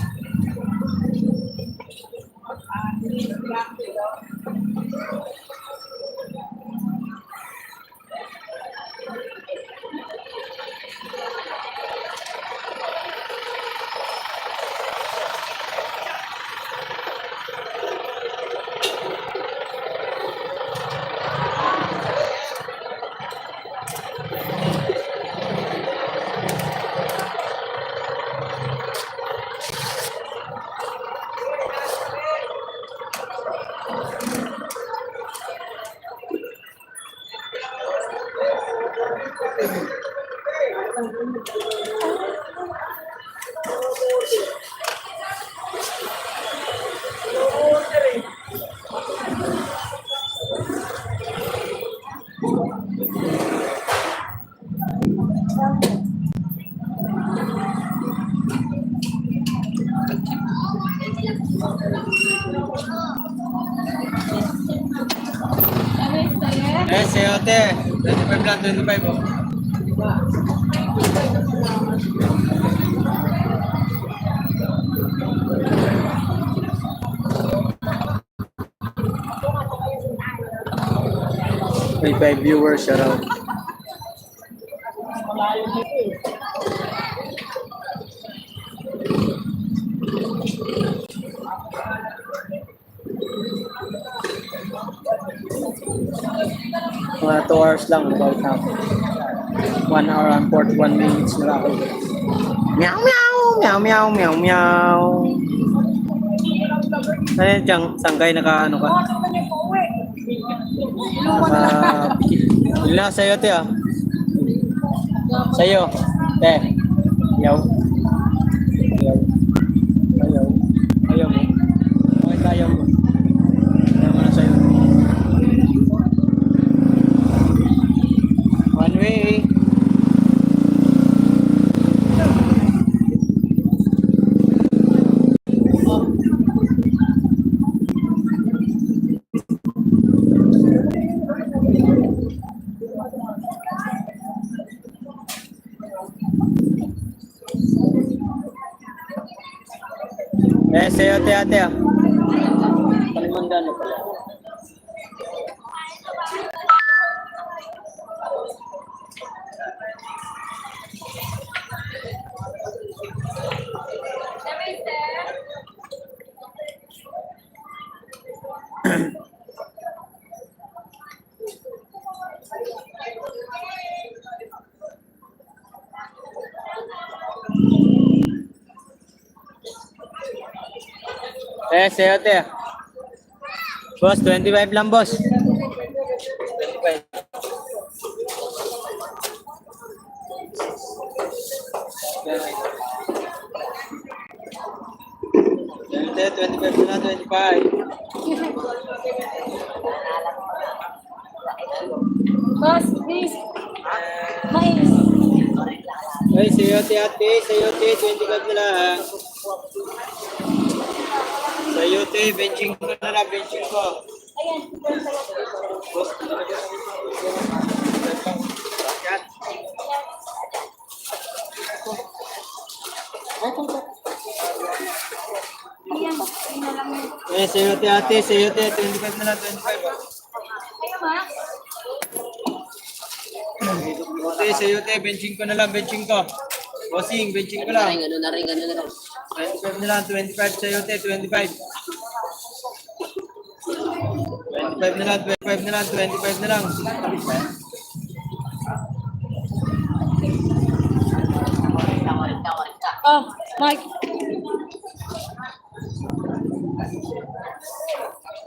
Eh, sayote. 25 lang, 25 oh. May 5 viewers, shout out. Mga 2 hours lang, about na ako. 1 hour and 41 minutes na ako. Meow, meow, meow, meow, meow, meow. Ano yan, Chang? Sanggay, naka ano ka? Naka... sa'yo, te ah. Sa'yo. Te. Yaw. Ayaw. Ayaw. Ayaw mo. Bakit ayaw mo? Ayaw mo na sa'yo. One way. Eh, sa'yo, ate ah. Palimandano pala. Eh, sa'yo, ate. Boss, 25 lang, boss. 25. Ate, 25 na, 25. Boss, please. Mais. Ay, sa'yo, ate. Sa'yo, ate. 25 na lang. Sa'yo, ate. Benching ko na lang. Benching ko. Ayan. Boss, yan. Ayan. Ayan na lang yun. Eh, sa'yo, ate. Sa'yo, ate. 25 na lang. 25. Ayan, ma. Ate, sa'yo, ate. Benching ko na lang. Benching ko. Bossing, benching ko lang. Ano na rin. 25 na lang. 25 sa'yo, ate. 25. 25 na lang. 25 na lang. 25 na lang. Oh, Mike.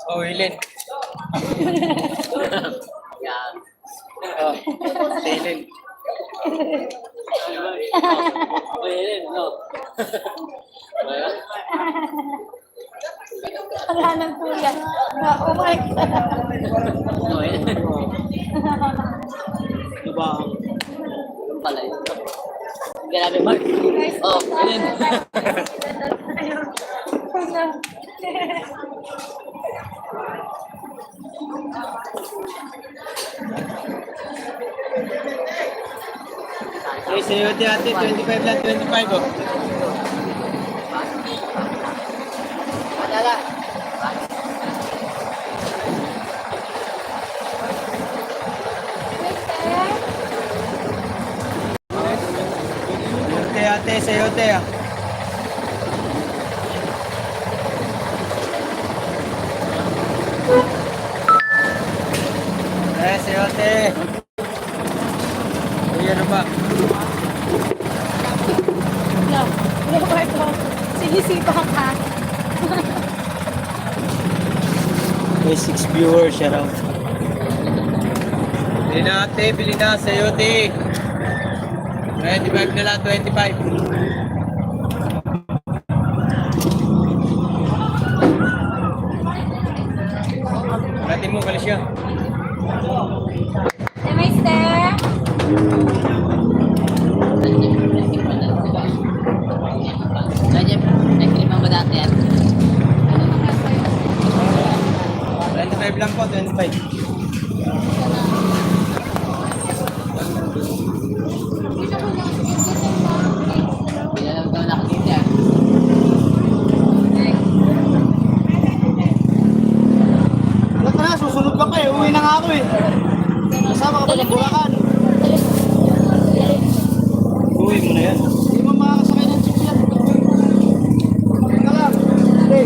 Oh, Helen. Yan. Oh, Helen. Oh, yan. No. Wala nang kuya. Oh, Mike. Oh, yan. Ano ba ang... Yung pala yun. Grabe, Mark. Oh, yan. Eh, sa'yo, ate. 25 lang. 25 oh. Madala. Ate, sa'yo, ate. Eh, sa'yo, ate. Uy, ano ba? No. Roberto, sinisipa ka. May 6 viewers, shout out. Bili na, ate. Bili na. Sa'yo, ate. 25 na lang. 25. Natin mo, kalis siya. Mister. Ganyan, nagkilipang ba dati yan? lang po, 25. Hindi na lang daw nakakita. Wala ka na, susunod ka pa eh. Uwi na nga ako eh. Kasama ka pa ng Bulacan. Uwi mo na yan. Hindi mo makakasakay ng jeep yan. Teka lang.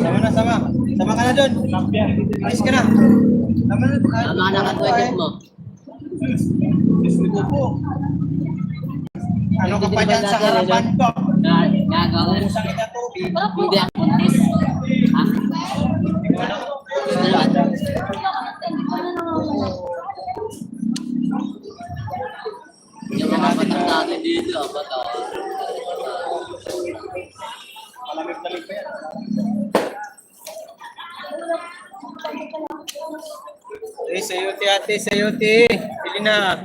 Sama na, sama. Sama ka na doon. Alis ka na. Sama na. Tama na ka-budget mo. Gusto po. Ano ka pa dyan sa harapan ko? Gagawin. Sa kita tubig. Hindi ako buntis. Ha? Gusto naman. Yung mga matanda dito, bato. Malamig-lamig pa yan. Sayote ate, sayote. Pili na.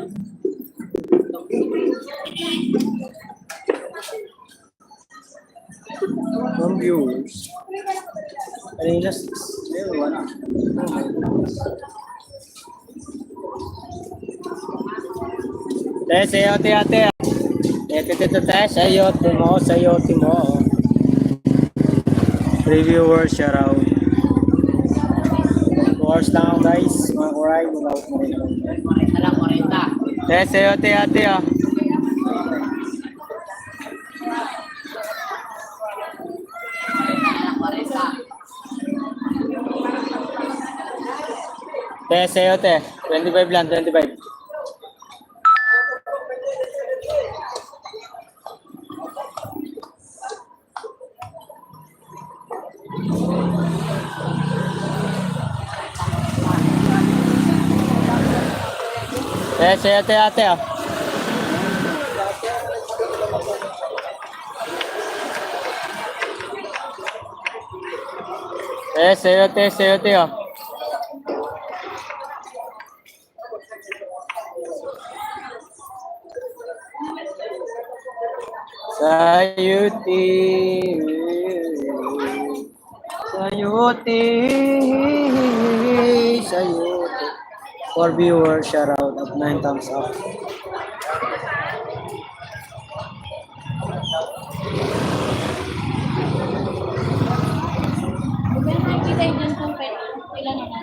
From viewers. Kanina, 6. Ayun, 1. Sayote ate. Sayote mo. Reviewer, shout out. 2 hours lang ako guys. Mga kuray, mag-out mo rin ako. 40 lang, 40. Sayote ate ah. Sayote. 25 lang, 25. Sayote ate ah. Sayote ah. Sayote. For viewers, shout out at 9 thumbs up. Kita yung dyan kung kailan na.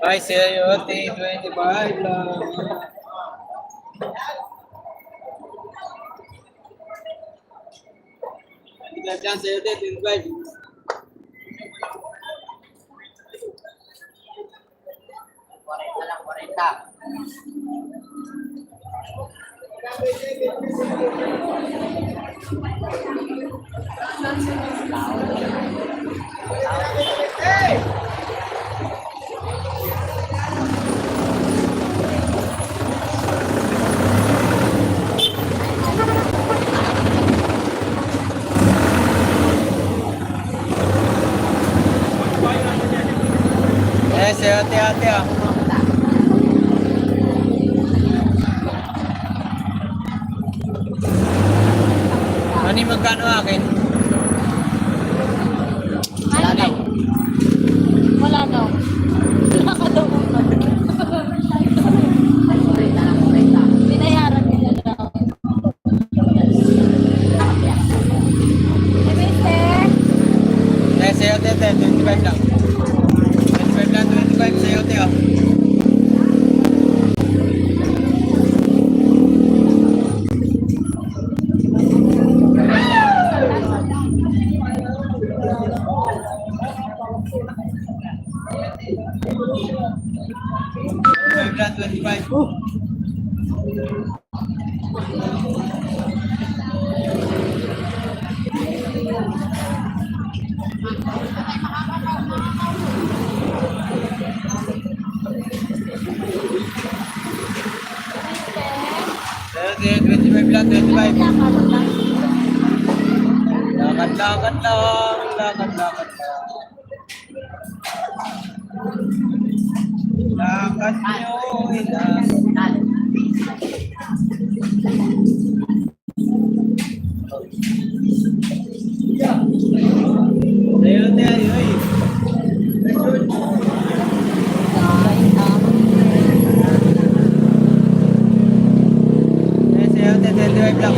Ay, Sayote, 25 lang. Dyan, Sayote, 25. Korenta lang, korenta. Eh, Sayote, ate ah. Ano yung magkano akin? Wala daw. Wala daw. Wala ka daw. Korenta lang, korenta. Binayaran nila daw. Eh, mister. Eh, Sayote, 25 lang. 25 lang, 25, Sayote ah. Lang, 25. Sayote, 25 lang, 25. Lakad-lakad lang, lakad-lakad lang. Lakad nyo ilang. Sayote, ay. Eh, Sayote, 25 lang.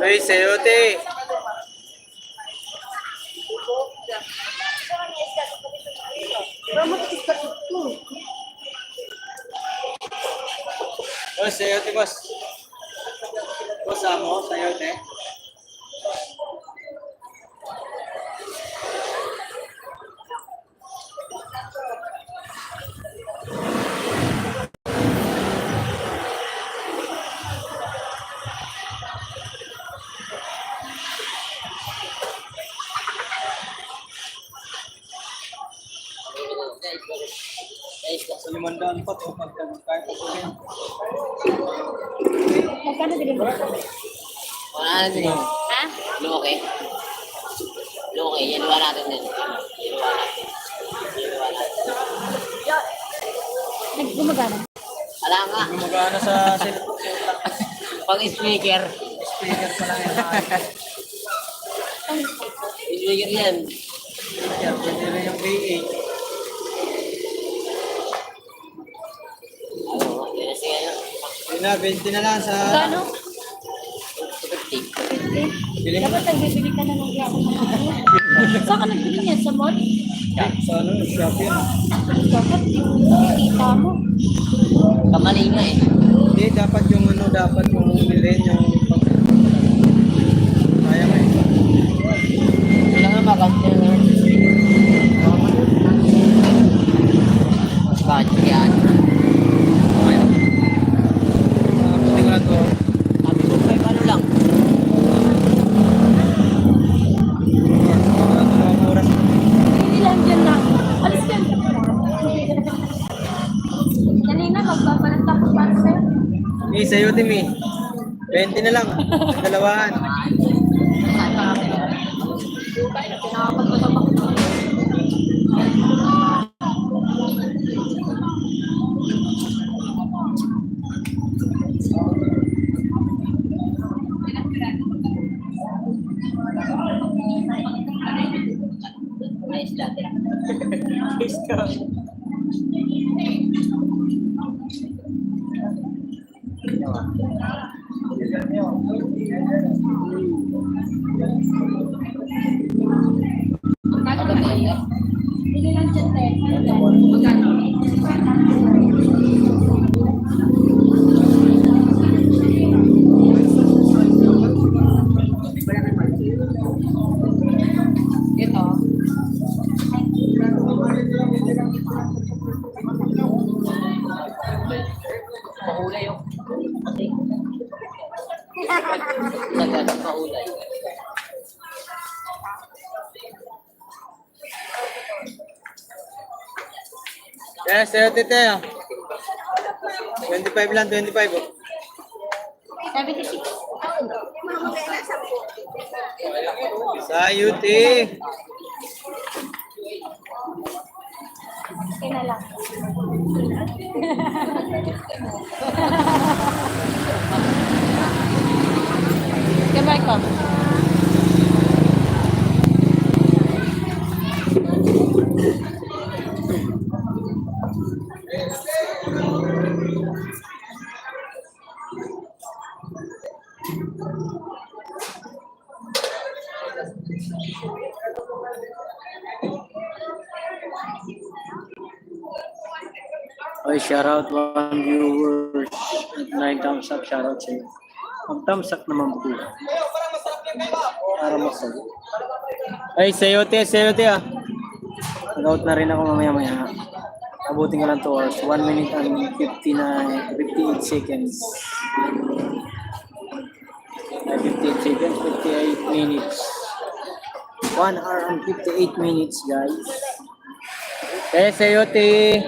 Ay, Sayote. Oh, Sayote, boss. Boss, amo, Sayote. Sa 500 pa to, kahit ako rin. Magkano bilhin mo? Wala na din. Ha? Loke. Loke, yaluwa natin din. Yaluwa natin. Yaluwa natin. Gumagana. Wala nga. Gumagana sa cellphone. Pag speaker. Speaker pa lang yan. Speaker yan. Yan, pwede rin yung V8. Oo, yun na siya yun. Yun na, 20 na lang sa... Magkano? 50. Bilhin mo. Dapat nagbibili ka na ng yako. Saan ka nagbili niyan? Sa mall? Sa ano, Shopee. Dapat yung kita mo. Kamali nga eh. Hindi, dapat yung ano, dapat yung bilhin yung... Kaya nga eh. Wala nga maganda nga. Bakit yan? Tingnan ko. Sabi ko, 5 ano lang. Dalawang oras. Hindi lang dyan lang. Alis dyan. Kanina, magpapalit ako para sa'yo. Eh, sa'yo, Tim eh. 20 na lang. Dalawahan. Pinakapagpatok ako. Hindi lang dyan, Magkano? Ito. Mahulay yung. Nagagap mahulay. Yes, sa'yo, tete. 25 lang, 25. Oh. 76. Sayuti. Okay na lang. Kamay ko. Oy, shoutout 1 viewers at 9 thumbs up. Shoutout sa iyo. Ang thumbs up naman po. Para masaya. Ay, sayote ah. Nag-out na rin ako mamaya-maya. Abutin ko lang 2 hours. 1 minute and 58 seconds. 58 seconds, 58 minutes. 1 hour and 58 minutes, guys. Sayote.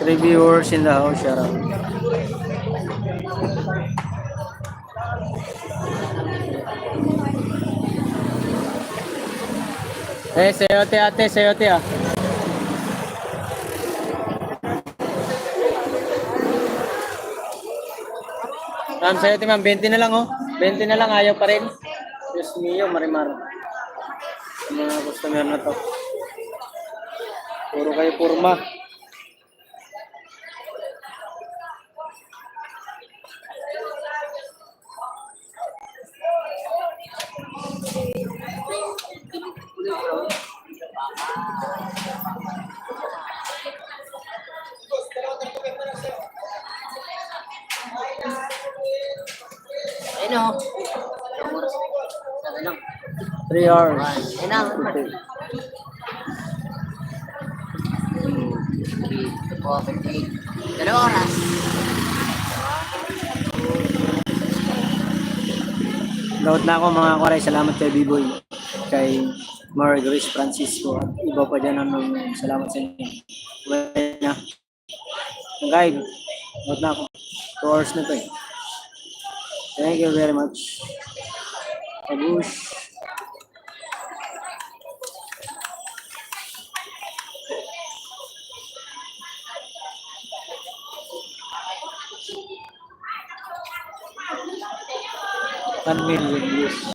Three viewers in the house, shout out. Sayote ate, sayote ah. Ma'am, sayote ma'am, 20 na lang oh. 20 na lang, ayaw pa rin. Diyos mio, marimar. Yung mga customer na to. Puro kayo purma. Ayun o. 3 hours. Ayun na. 2 oras. Laut na ako mga koray. Salamat kay B-Boy. Kay Grace Francisco. At iba pa dyan ang salamat sa inyo. Well na. Ang guide. Laut na ako. 2 hours na to eh. Thank you very much. Abush. $1 million views.